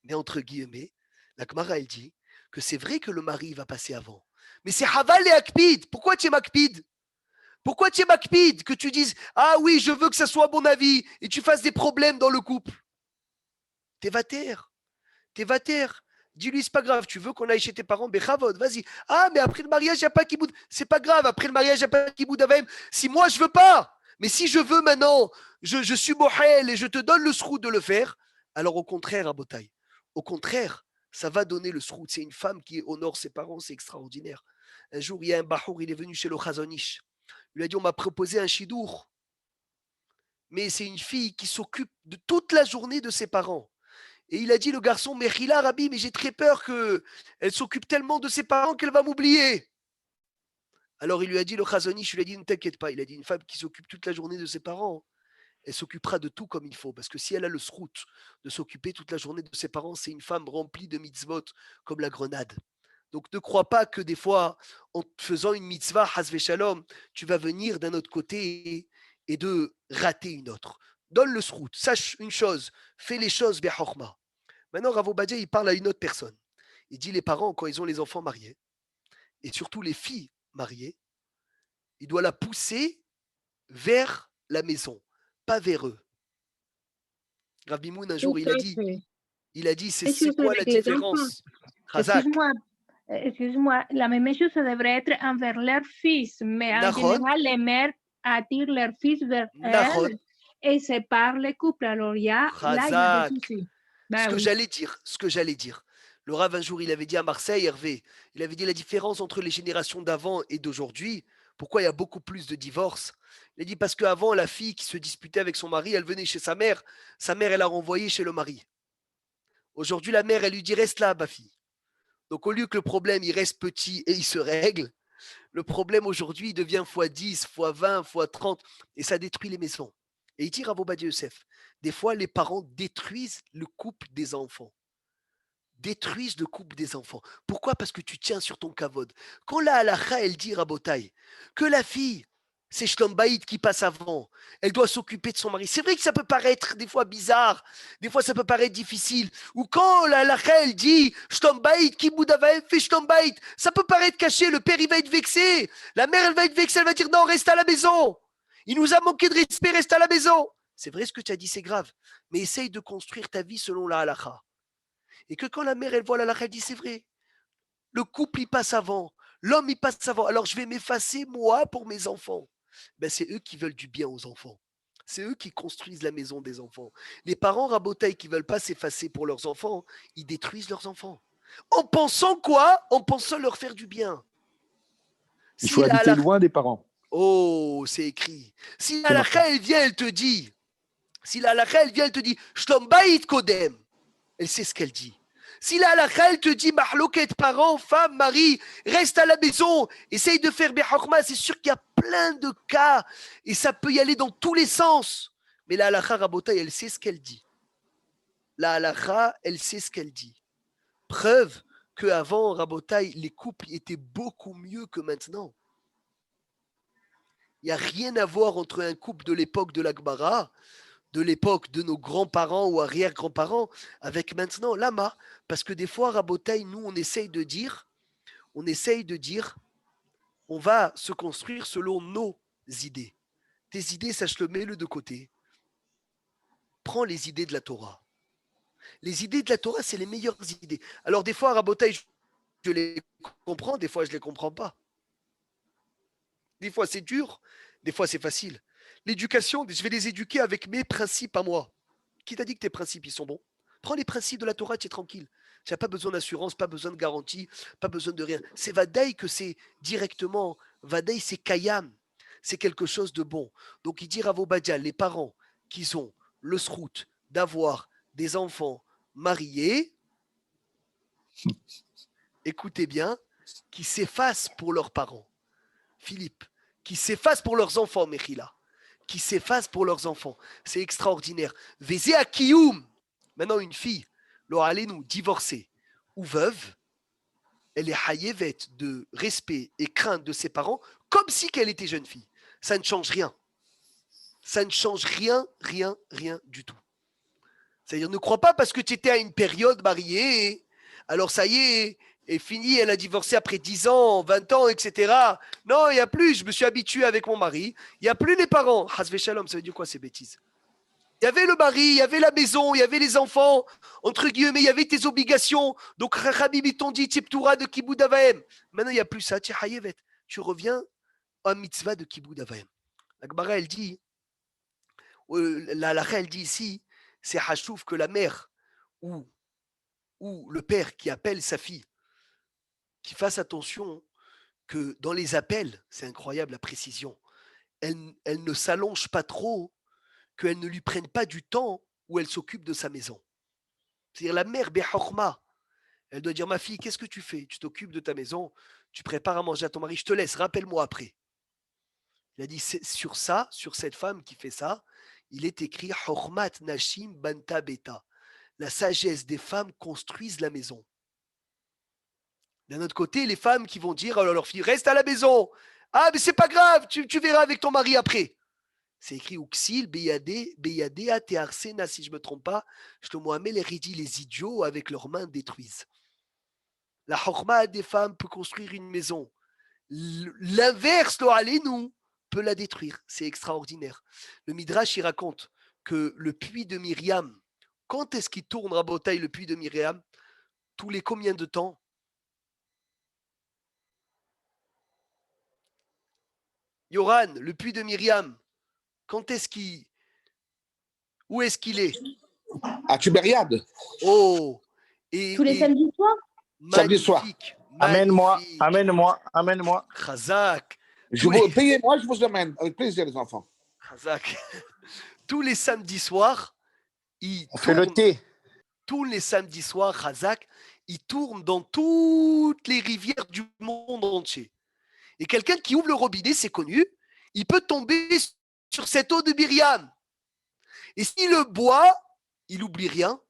Speaker 1: Mais entre guillemets, la Gemara, elle dit que c'est vrai que le mari va passer avant. Mais c'est Haval et Akpid. Pourquoi tu es Makpid? Pourquoi tu es Makpid? Que tu dises, ah oui, je veux que ça soit à mon avis, et tu fasses des problèmes dans le couple. T'es vater. Dis-lui, c'est pas grave, tu veux qu'on aille chez tes parents, Bechavod, vas-y. Ah, mais après le mariage, il n'y a pas Kiboud. C'est pas grave, après le mariage, il n'y a pas Kiboud Avaim. Si moi, je veux pas, mais si je veux maintenant, je suis Mohel et je te donne le sroud de le faire, alors au contraire, Abotai, au contraire, ça va donner le sroud. C'est une femme qui honore ses parents, c'est extraordinaire. Un jour, il y a un Bahour, il est venu chez le Chazonish. Il lui a dit, on m'a proposé un chidour, mais c'est une fille qui s'occupe de toute la journée de ses parents. Et il a dit, le garçon, Mechila, Rabbi, mais j'ai très peur qu'elle s'occupe tellement de ses parents qu'elle va m'oublier. Alors il lui a dit, le Chazonish, il lui a dit, ne t'inquiète pas. Il a dit, une femme qui s'occupe toute la journée de ses parents, elle s'occupera de tout comme il faut. Parce que si elle a le srout de s'occuper toute la journée de ses parents, c'est une femme remplie de mitzvot comme la grenade. Donc ne crois pas que des fois, en faisant une mitzvah, hasve shalom, tu vas venir d'un autre côté et de rater une autre. Donne le srout. Sache une chose, fais les choses bechorma. Maintenant, Rav Obadia, il parle à une autre personne. Il dit les parents, quand ils ont les enfants mariés, et surtout les filles mariées, il doit la pousser vers la maison, pas vers eux. Rav Bimoun, un jour, il a dit, c'est quoi la différence?
Speaker 6: Excuse-moi, la même chose devrait être envers leurs fils, mais en général, les mères attirent leurs fils vers elles et séparent les couples. Alors, là, il y a des soucis.
Speaker 1: Ce que j'allais dire. Le Rav, un jour, il avait dit à Marseille, Hervé, il avait dit la différence entre les générations d'avant et d'aujourd'hui. Pourquoi il y a beaucoup plus de divorces? Il a dit parce qu'avant, la fille qui se disputait avec son mari, elle venait chez sa mère, elle la renvoyait chez le mari. Aujourd'hui, la mère, elle lui dit reste là, ma fille. Donc, au lieu que le problème, il reste petit et il se règle, le problème aujourd'hui, il devient x10, x20, x30 et ça détruit les maisons. Et il dit Rav Obadia Yosef, des fois, les parents détruisent le couple des enfants. Pourquoi? Parce que tu tiens sur ton kavod. Quand la halakha, elle dit, Rabotai, que la fille, c'est Shlom Bayit qui passe avant, elle doit s'occuper de son mari. C'est vrai que ça peut paraître des fois bizarre, des fois ça peut paraître difficile. Ou quand la halakha, elle dit, Shlom Bayit, Kiboud Avaim, fait Shlom Bayit, ça peut paraître caché, le père, il va être vexé, la mère, elle va être vexée, elle va dire, non, reste à la maison. Il nous a manqué de respect, reste à la maison. C'est vrai ce que tu as dit, c'est grave. Mais essaye de construire ta vie selon la halakha. Et que quand la mère, elle voit la halakha, elle dit, c'est vrai. Le couple, il passe avant. L'homme, il passe avant. Alors, je vais m'effacer, moi, pour mes enfants. Ben, c'est eux qui veulent du bien aux enfants. C'est eux qui construisent la maison des enfants. Les parents rabotailles qui ne veulent pas s'effacer pour leurs enfants, ils détruisent leurs enfants. En pensant quoi? En pensant leur faire du bien.
Speaker 2: Il faut habiter loin des parents.
Speaker 1: Oh, c'est écrit. Si la halakha, elle vient, elle te dit, Shlom Bayit Kodem, elle sait ce qu'elle dit. Si la halakha, elle te dit, mahloket, parents, femme, mari, reste à la maison, essaye de faire behorma, c'est sûr qu'il y a plein de cas, et ça peut y aller dans tous les sens. Mais la halakha, Rabotaï, elle sait ce qu'elle dit. La halakha, elle sait ce qu'elle dit. Preuve qu'avant, Rabotaï, les couples étaient beaucoup mieux que maintenant. Il n'y a rien à voir entre un couple de l'époque de l'Akbara, de l'époque de nos grands-parents ou arrière-grands-parents, avec maintenant. Lama, parce que des fois, Rabotaï, nous, on essaye de dire, on va se construire selon nos idées. Tes idées, sache-le, mets-le de côté. Prends les idées de la Torah. Les idées de la Torah, c'est les meilleures idées. Alors, des fois, Rabotaï, je les comprends, des fois, je ne les comprends pas. Des fois, c'est dur, des fois, c'est facile. L'éducation, je vais les éduquer avec mes principes à moi. Qui t'a dit que tes principes, ils sont bons? Prends les principes de la Torah, tu es tranquille. Tu n'as pas besoin d'assurance, pas besoin de garantie, pas besoin de rien. C'est Vadaï que c'est directement, Vadaï, c'est Kayam. C'est quelque chose de bon. Donc, il dit Rav Obadia, les parents qui ont le srout d'avoir des enfants mariés, écoutez bien, qui s'effacent pour leurs parents. Philippe, qui s'effacent pour leurs enfants, Mechila, qui s'effacent pour leurs enfants. C'est extraordinaire. Vézé à Kiyum. Maintenant, une fille, nous divorcée ou veuve, elle est hayevet de respect et crainte de ses parents, comme si qu'elle était jeune fille. Ça ne change rien. Ça ne change rien, rien, rien du tout. C'est-à-dire, ne crois pas parce que tu étais à une période mariée, alors ça y est fini, elle a divorcé après 10 ans, 20 ans, etc. Non, il n'y a plus, je me suis habitué avec mon mari, il n'y a plus les parents. Hasve shalom, ça veut dire quoi ces bêtises? Il y avait le mari, il y avait la maison, il y avait les enfants, entre guillemets, il y avait tes obligations. Donc, Rabbi t'ont dit, Tiptura de Kiboud Avaim. Maintenant, il n'y a plus ça, tu reviens à mitzvah de Kiboud Avaim. La Gemara, elle dit, la halakha, elle dit ici, c'est hachouf que la mère ou le père qui appelle sa fille, qui fasse attention que dans les appels, c'est incroyable la précision, elle ne s'allonge pas trop, qu'elle ne lui prenne pas du temps où elle s'occupe de sa maison. C'est-à-dire la mère, Behorma, elle doit dire, ma fille, qu'est-ce que tu fais? Tu t'occupes de ta maison, tu prépares à manger à ton mari, je te laisse, rappelle-moi après. Il a dit, sur ça, sur cette femme qui fait ça, il est écrit, Hormat Nashim Banta Beta. La sagesse des femmes construisent la maison. D'un autre côté, les femmes qui vont dire à leur fille, reste à la maison. Ah, mais c'est pas grave, tu verras avec ton mari après. C'est écrit Uxil, Beyade, Atearsena, si je ne me trompe pas. Shlomo Hamel dit les idiots avec leurs mains détruisent. La Horma des femmes peut construire une maison. L'inverse, le Aleinu, peut la détruire. C'est extraordinaire. Le Midrash, il raconte que le puits de Myriam, quand est-ce qu'il tourne à Botaï, le puits de Myriam? Tous les combien de temps? Yoran, le puits de Myriam, quand est-ce qu'il... Où est-ce qu'il est?
Speaker 5: À Tibériade.
Speaker 1: Oh,
Speaker 3: Tous les samedis soirs?
Speaker 5: Samedi soir.
Speaker 2: Amène-moi, amène-moi, amène-moi.
Speaker 1: Chazak.
Speaker 5: Payez-moi, je vous amène. Avec plaisir, les enfants.
Speaker 1: Chazak. Tous les samedis soirs,
Speaker 2: On fait le thé.
Speaker 1: Tous les samedis soirs, Chazak, il tourne dans toutes les rivières du monde entier. Et quelqu'un qui ouvre le robinet, c'est connu, il peut tomber sur cette eau de Myriam. Et s'il le boit, il n'oublie rien,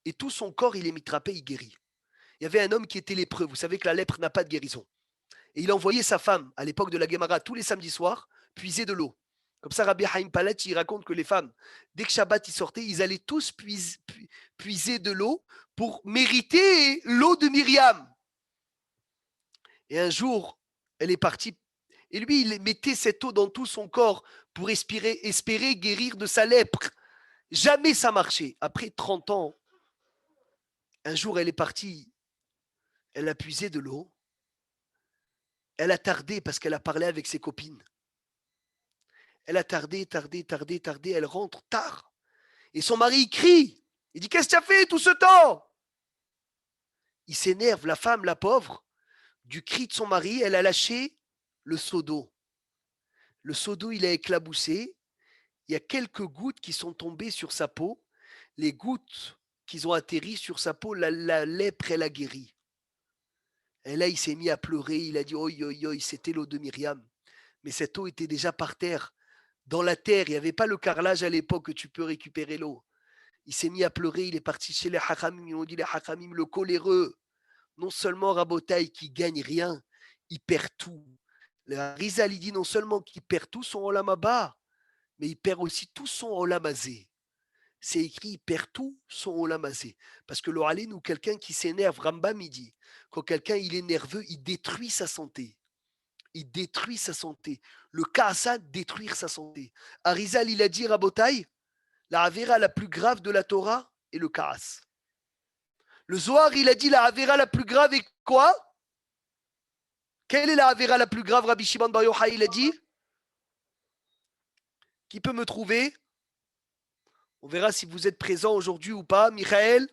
Speaker 1: et tout son corps, il est mitrapé, il guérit. Il y avait un homme qui était lépreux. Vous savez que la lèpre n'a pas de guérison. Et il envoyait sa femme, à l'époque de la Gemara, tous les samedis soirs, puiser de l'eau. Comme ça, Rabbi Haïm Palat, il raconte que les femmes, dès que Shabbat il sortait, ils allaient tous puiser de l'eau pour mériter l'eau de Myriam. Et un jour, elle est partie, et lui, il mettait cette eau dans tout son corps pour espérer guérir de sa lèpre. Jamais ça marchait. Après 30 ans, un jour, elle est partie, elle a puisé de l'eau, elle a tardé parce qu'elle a parlé avec ses copines. Elle a tardé, elle rentre tard. Et son mari, il crie. Il dit, qu'est-ce que tu as fait tout ce temps? Il s'énerve, la femme, la pauvre, du cri de son mari, elle a lâché le seau d'eau. Le seau d'eau, il a éclaboussé. Il y a quelques gouttes qui sont tombées sur sa peau. Les gouttes qu'ils ont atterri sur sa peau, la lèpre, elle a guéri. Et là, il s'est mis à pleurer, il a dit, oi, oi, oi, c'était l'eau de Myriam. Mais cette eau était déjà par terre, dans la terre, il n'y avait pas le carrelage à l'époque que tu peux récupérer l'eau. Il s'est mis à pleurer, il est parti chez les Hachamim, ils ont dit les Hachamim, le coléreux, non seulement Rabotaï qui gagne rien, il perd tout. Le Rizal, il dit non seulement qu'il perd tout son Olam Haba, mais il perd aussi tout son Olam Hazé. C'est écrit, il perd tout son Olam Hazé. Parce que l'Oralé, nous, quelqu'un qui s'énerve, Rambam, il dit, quand quelqu'un il est nerveux, il détruit sa santé. Il détruit sa santé. Le Kaasa, détruire sa santé. Arizal, il a dit, Rabotaï, la Avera la plus grave de la Torah est le Kaas. Le Zohar, il a dit, la Avera la plus grave est quoi? Quelle est la Avera la plus grave, Rabbi Shimon Bar Yochai, il a dit? Qui peut me trouver? On verra si vous êtes présent aujourd'hui ou pas. Michael,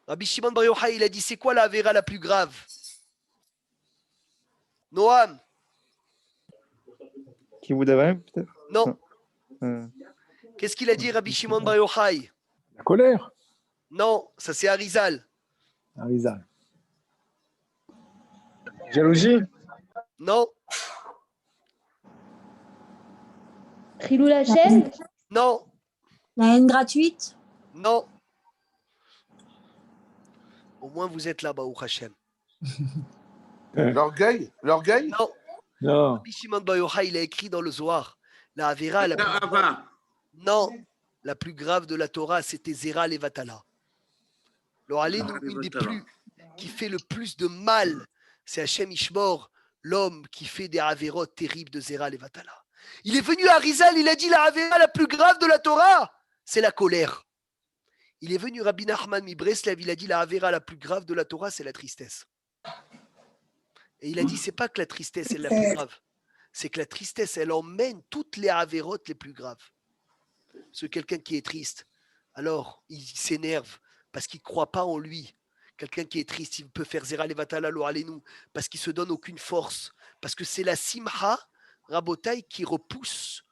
Speaker 1: Rabbi Shimon Bar Yochai, il a dit, c'est quoi la Avera la plus grave? Noam?
Speaker 2: Kibbout Avayim, peut-être?
Speaker 1: Non. Qu'est-ce qu'il a dit, Rabbi Shimon Bar Yochai?
Speaker 2: La colère.
Speaker 1: Non, ça c'est Arizal.
Speaker 2: Arizal.
Speaker 7: Jalousie.
Speaker 1: Non,
Speaker 3: Chilou la chaîne,
Speaker 1: non,
Speaker 3: la haine gratuite,
Speaker 1: non. Au moins vous êtes là-bas, au Hachem.
Speaker 5: L'orgueil? L'orgueil?
Speaker 1: Non,
Speaker 2: Non.
Speaker 1: Rabbi Shimon Bar Yochai, il a écrit dans le Zohar, la Avera, la plus grave.Ava. Non, la plus grave de la Torah, c'était Zera Levatala. Alors, allez, nous, une des plus, qui fait le plus de mal, c'est Hachem Ishmor, l'homme qui fait des Averot terribles de Zera Levatala. Il est venu à Rizal, il a dit la Avera la plus grave de la Torah, c'est la colère. Il est venu Rabbi Nachman mi Breslev, il a dit la Avera la plus grave de la Torah, c'est la tristesse. Et il a dit, c'est pas que la tristesse est la plus grave, c'est que la tristesse, elle emmène toutes les Averot les plus graves. C'est quelqu'un qui est triste, alors il s'énerve parce qu'il ne croit pas en lui. Quelqu'un qui est triste, il peut faire Zera Levatala lo Alenu parce qu'il ne se donne aucune force. Parce que c'est la Simha, Rabotai, qui repousse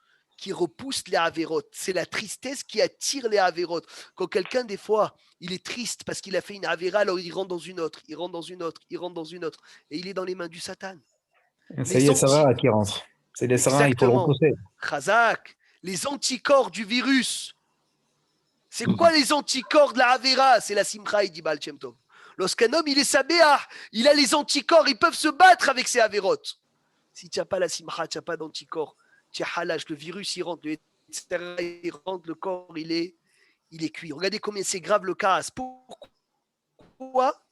Speaker 1: les Averot. C'est la tristesse qui attire les Averot. Quand quelqu'un, des fois, il est triste parce qu'il a fait une Avera, alors il rentre dans une autre, il rentre dans une autre, il rentre dans une autre. Et il est dans les mains du Satan.
Speaker 8: Ça y est, ça va qui rentre. C'est les sarins, il faut le repousser.
Speaker 1: Chazak, les anticorps du virus. C'est quoi les anticorps de la Avera? C'est la Simcha, il dit Baal Shem Tov. Lorsqu'un homme, il est sabéah, il a les anticorps, ils peuvent se battre avec ses Averot. Si tu n'as pas la Simcha, tu n'as pas d'anticorps, tu as halage, le virus, il rentre, il rentre, le corps, il est cuit. Regardez combien c'est grave le cas. Pourquoi?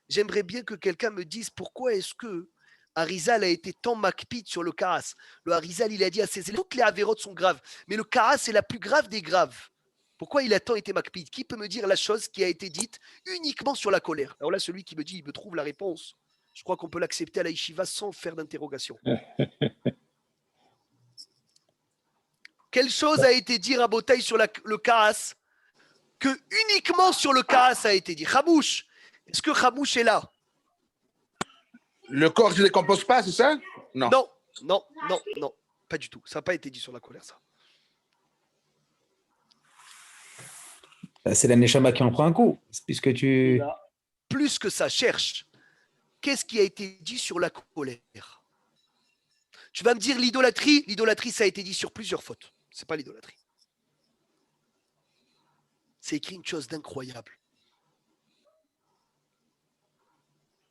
Speaker 1: J'aimerais bien que quelqu'un me dise pourquoi est-ce que Arizal a été tant macpite sur le Kaas. Le Arizal, il a dit à ses élèves, toutes les Averot sont graves, mais le Kaas, c'est la plus grave des graves. Pourquoi il a tant été macpite? Qui peut me dire la chose qui a été dite uniquement sur la colère? Alors là, celui qui me dit, il me trouve la réponse. Je crois qu'on peut l'accepter à la yeshiva sans faire d'interrogation. Quelle chose a été dit à Botaï sur le Kaas que uniquement sur le Kaas a été dit? Khamouche, est-ce que Khamouche est là?
Speaker 5: Le corps ne se décompose pas, c'est ça? Non.
Speaker 1: Non, pas du tout. Ça n'a pas été dit sur la colère, ça.
Speaker 8: C'est la Neshama qui en prend un coup, puisque tu...
Speaker 1: Plus que ça, cherche. Qu'est-ce qui a été dit sur la colère? Tu vas me dire l'idolâtrie. L'idolâtrie, ça a été dit sur plusieurs fautes. C'est pas l'idolâtrie. C'est écrit une chose d'incroyable.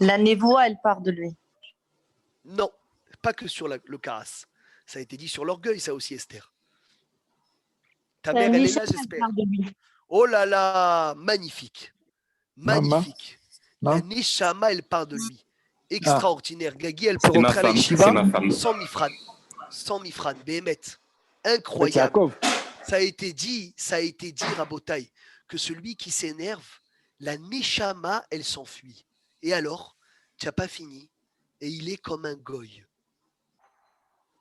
Speaker 9: La névoie, elle part de lui.
Speaker 1: Non, pas que sur le Kaas. Ça a été dit sur l'orgueil, ça aussi, Esther. Ta mère, elle est là, j'espère. Oh là là, magnifique. Magnifique. La Neshama, elle part de lui. Extraordinaire. Gagui, elle peut rentrer à la yeshiva sans mifran. Sans mifran. Béhémet. Incroyable. Ça a été dit, Rabotai, que celui qui s'énerve, la Neshama, elle s'enfuit. Et alors, tu n'as pas fini. Et il est comme un goy.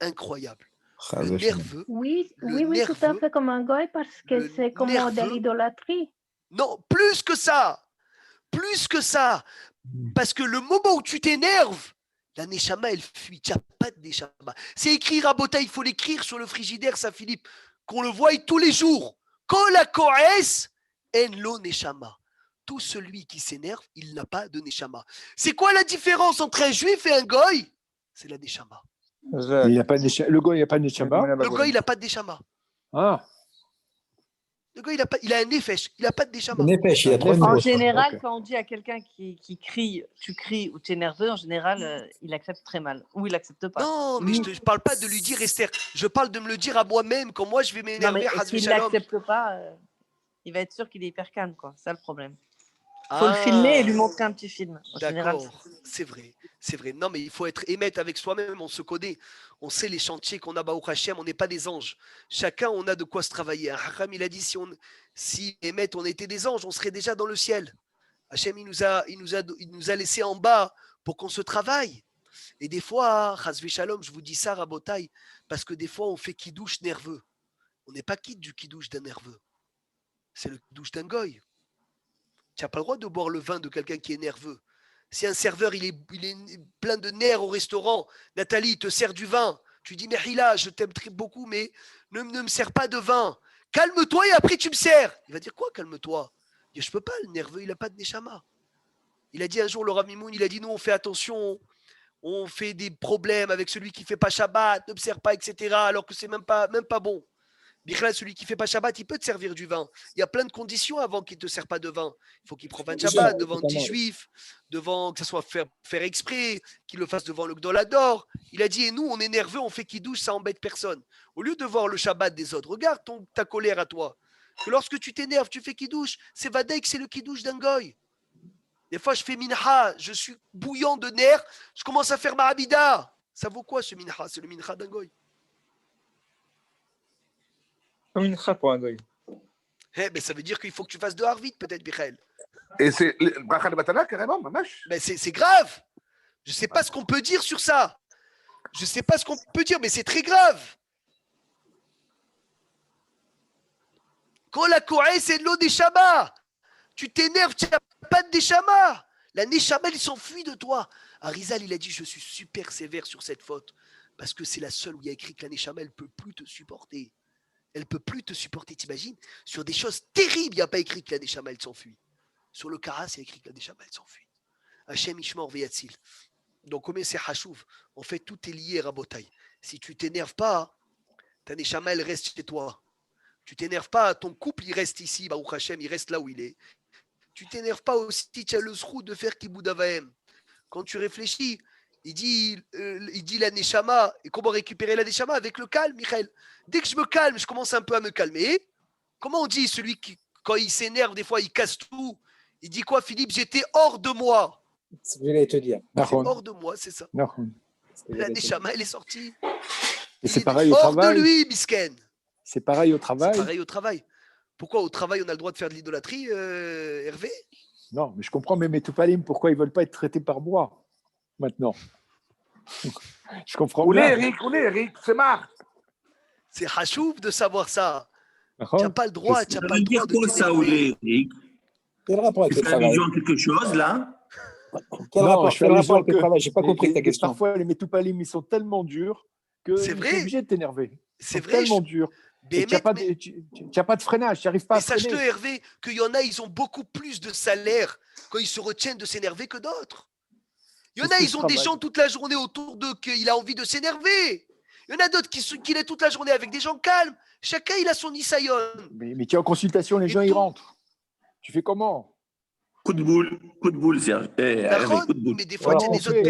Speaker 1: Incroyable. Le nerveux.
Speaker 6: Oui, tout à fait comme un goy parce que c'est comme de l'idolâtrie.
Speaker 1: Non, plus que ça. Plus que ça. Parce que le moment où tu t'énerves, la Neshama, elle fuit. Tu n'as pas de Neshama. C'est écrit, Rabota, il faut l'écrire sur le frigidaire, ça, Philippe, qu'on le voie tous les jours. Quand la Koès, En lo neshama. Tout celui qui s'énerve, il n'a pas de neshama. C'est quoi la différence entre un juif et un goy? C'est la neshama.
Speaker 2: Il a pas de le goy, il n'y a pas de neshama.
Speaker 1: Le goy, il n'a pas de neshama.
Speaker 2: Ah,
Speaker 1: Le goy, il a un nefesh, il n'a pas de neshama.
Speaker 8: Nefesh, il a trois
Speaker 9: En
Speaker 8: niveaux.
Speaker 9: général,
Speaker 2: Ok.
Speaker 9: quand on dit à quelqu'un qui crie, tu cries ou tu es nerveux, en général, il accepte très mal. Ou il accepte pas.
Speaker 1: Non, mais je ne parle pas de lui dire Esther. Je parle de me le dire à moi-même. Quand moi, je vais
Speaker 9: Non, mais
Speaker 1: m'énerver, Hazvi
Speaker 9: s'il
Speaker 1: Shalom.
Speaker 9: l'accepte pas, il va être sûr qu'il est hyper calme, quoi. C'est ça le problème. Il faut le filmer et lui montrer un petit film. En général,
Speaker 1: D'accord, c'est vrai. C'est vrai. Non, mais il faut être émette avec soi-même. On se connaît. On sait les chantiers qu'on a, Baruch Hashem. On n'est pas des anges. Chacun, on a de quoi se travailler. Hakam, il a dit si émette, on était des anges, on serait déjà dans le ciel. Hachem, il nous a laissé en bas pour qu'on se travaille. Et des fois, Hazvi Shalom, je vous dis ça, Rabotai, parce que des fois, on fait kidouche nerveux. On n'est pas quitte du kidouche d'un nerveux. C'est le kidouche d'un goy. Tu n'as pas le droit de boire le vin de quelqu'un qui est nerveux. Si un serveur il est plein de nerfs au restaurant, Nathalie te sert du vin, tu dis Mehila, je t'aime très beaucoup, mais ne me sers pas de vin. Calme-toi et après tu me sers. Il va dire quoi, calme-toi? Il dit, je peux pas, le nerveux, il n'a pas de neshama. Il a dit un jour, le Rav Mimoun, il a dit nous on fait attention, on fait des problèmes avec celui qui ne fait pas Shabbat, ne me sert pas, etc. Alors que c'est même pas bon. Bichla, celui qui ne fait pas Shabbat, il peut te servir du vin. Il y a plein de conditions avant qu'il ne te sert pas de vin. Il faut qu'il profane Shabbat devant 10 juifs, devant que ça soit faire exprès, qu'il le fasse devant le Gdolador. Il a dit, et nous, on est nerveux, on fait kidouche, ça embête personne. Au lieu de voir le Shabbat des autres, regarde ta colère à toi. Que lorsque tu t'énerves, tu fais kidouche, c'est Vadaïk, c'est le kidouche d'un goy. Des fois, je fais minha, je suis bouillant de nerfs, je commence à faire ma abida. Ça vaut quoi ce minha? C'est le minha d'un goy.
Speaker 10: Comme une trappe pour un goy.
Speaker 1: Eh ben, ça veut dire qu'il faut que tu fasses de Harvit, peut-être, Michael.
Speaker 5: Et c'est le bracha de Batana, carrément, mamash.
Speaker 1: Ben, c'est grave. Je ne sais pas ce qu'on peut dire sur ça. Je ne sais pas ce qu'on peut dire, mais c'est très grave. Quand la Corée, c'est de l'eau des chamas. Tu t'énerves, tu n'as pas de neshama. La neshama, elle s'enfuit de toi. Arizal, il a dit, je suis super sévère sur cette faute. Parce que c'est la seule où il y a écrit que la neshama, elle ne peut plus te supporter. Elle ne peut plus te supporter, t'imagines? Sur des choses terribles, il n'y a pas écrit que la neshama, elle s'enfuit. Sur le karas, il y a écrit que la neshama, elle s'enfuit. Hachem Ishmor Veyatzil. Donc, comme c'est Hachouv, en fait, tout est lié, Rabotai. Si tu t'énerves pas, ta neshama, elle reste chez toi. Tu t'énerves pas, ton couple, il reste ici, Baruch Hashem, il reste là où il est. Tu t'énerves pas aussi, tu as le sroud de faire Kibud Avaim. Quand tu réfléchis, il dit la neshama, et comment récupérer la neshama? Avec le calme, Michael. Dès que je me calme, je commence un peu à me calmer. Comment on dit celui qui, quand il s'énerve, des fois, il casse tout? Il dit quoi, Philippe? J'étais hors de moi.
Speaker 8: C'est ce que j'allais te dire.
Speaker 1: C'est hors de moi, c'est ça. La neshama, elle est sortie.
Speaker 2: Et c'est pareil au
Speaker 1: hors
Speaker 2: travail.
Speaker 1: de lui, Bisken.
Speaker 2: C'est pareil au travail.
Speaker 1: C'est pareil au travail. Pourquoi au travail, on a le droit de faire de l'idolâtrie, Hervé?
Speaker 2: Non, mais je comprends même les Toupalim, pourquoi ils ne veulent pas être traités par bois maintenant. Je comprends
Speaker 5: Oulé,
Speaker 2: bien.
Speaker 5: Eric, c'est marre.
Speaker 1: C'est hachouf de savoir ça. Tu
Speaker 2: D'accord.
Speaker 1: n'as pas le droit, tu
Speaker 4: Ça
Speaker 1: n'as pas
Speaker 4: veut
Speaker 1: le droit
Speaker 4: dire
Speaker 1: de
Speaker 4: quoi ça,
Speaker 1: t'énerver.
Speaker 4: Oulé, Eric?
Speaker 8: Quel rapport avec
Speaker 4: Tu
Speaker 8: le
Speaker 4: fais
Speaker 8: travail?
Speaker 4: allusion à quelque chose, là?
Speaker 8: Quel
Speaker 2: Non,
Speaker 8: rapport,
Speaker 2: je fais
Speaker 8: quel rapport
Speaker 2: allusion
Speaker 8: avec le
Speaker 2: que
Speaker 8: travail? J'ai pas compris ta question.
Speaker 2: Parfois, les Metoupalim, ils sont tellement durs que
Speaker 1: C'est
Speaker 2: tu
Speaker 1: vrai.
Speaker 2: es obligé de t'énerver. Ils
Speaker 1: C'est
Speaker 2: sont
Speaker 1: vrai.
Speaker 2: tellement durs. Et tu n'as pas de freinage, tu n'arrives pas à
Speaker 1: Mais sache-le,
Speaker 2: freiner.
Speaker 1: Hervé, qu'il y en a, ils ont beaucoup plus de salaire quand ils se retiennent de s'énerver que d'autres. Il y en a, ils ont des gens toute la journée autour d'eux qu'il a envie de s'énerver. Il y en a d'autres qui est toute la journée avec des gens calmes. Chacun, il a son isayon.
Speaker 2: Mais tu es en consultation, les gens, ils rentrent. Tu fais comment?
Speaker 4: Coup de boule, Serge.
Speaker 1: D'accord,
Speaker 4: Coup de boule.
Speaker 1: mais des fois, tu as des autres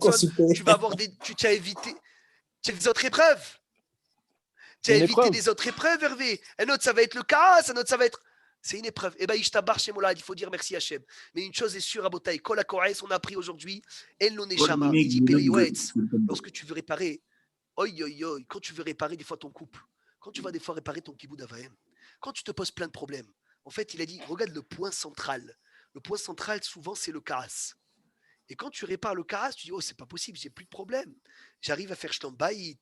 Speaker 1: personnes. Tu vas avoir tu as évité. Tu as des autres épreuves. Tu as évité des autres épreuves, Hervé. Un autre, ça va être le cas, un autre, ça va être. C'est une épreuve. Eh bien, Ishtabar chez Molad, il faut dire merci Hachem. Mais une chose est sûre, Abotai, Kol HaKoraes, on a appris aujourd'hui, El lo neshama, il dit Periwetz. Lorsque tu veux réparer, oi, quand tu veux réparer des fois ton couple, quand tu vas des fois réparer ton kibbout avaim, quand tu te poses plein de problèmes, en fait, il a dit, regarde le point central. Le point central, souvent, c'est le karas. Et quand tu répares le karas, tu dis, oh, c'est pas possible, j'ai plus de problème. J'arrive à faire shlam bayit,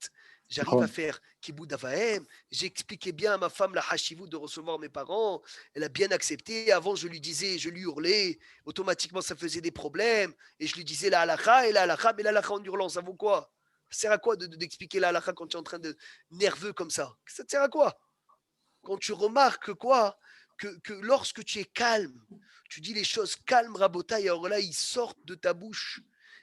Speaker 1: j'arrive à faire kibbout avaim. J'ai expliqué bien à ma femme la hashivou de recevoir mes parents. Elle a bien accepté. Avant, je lui disais, je lui hurlais. Automatiquement, ça faisait des problèmes. Et je lui disais la halakha et la halakha, mais la halakha en hurlant, ça vaut quoi? Ça sert à quoi d'expliquer la halakha quand tu es en train de nerveux comme ça? Ça te sert à quoi? Quand tu remarques quoi? que lorsque tu es calme, tu dis les choses calmes, Rabotaï, alors là, ils sortent de ta bouche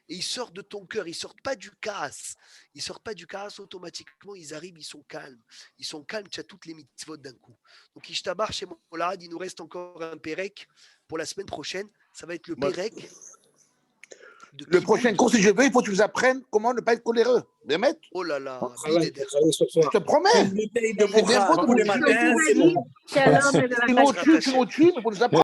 Speaker 1: et ils sortent de ton cœur. Ils sortent pas du kaas. Ils sortent pas du kaas automatiquement. Ils arrivent, ils sont calmes. Ils sont calmes, tu as toutes les mitzvot d'un coup. Donc, Ishtabar chez Molad, il nous reste encore un Pérec pour la semaine prochaine. Ça va être le Pérec.
Speaker 5: Le prochain cours, si je veux, il faut que tu nous apprennes comment ne pas être coléreux. Bémet.
Speaker 1: Oh là là,
Speaker 5: je te promets.
Speaker 4: Une bouteille de Moura tous les matins, c'est bon.
Speaker 5: Tu nous tues, mais il faut nous apprendre.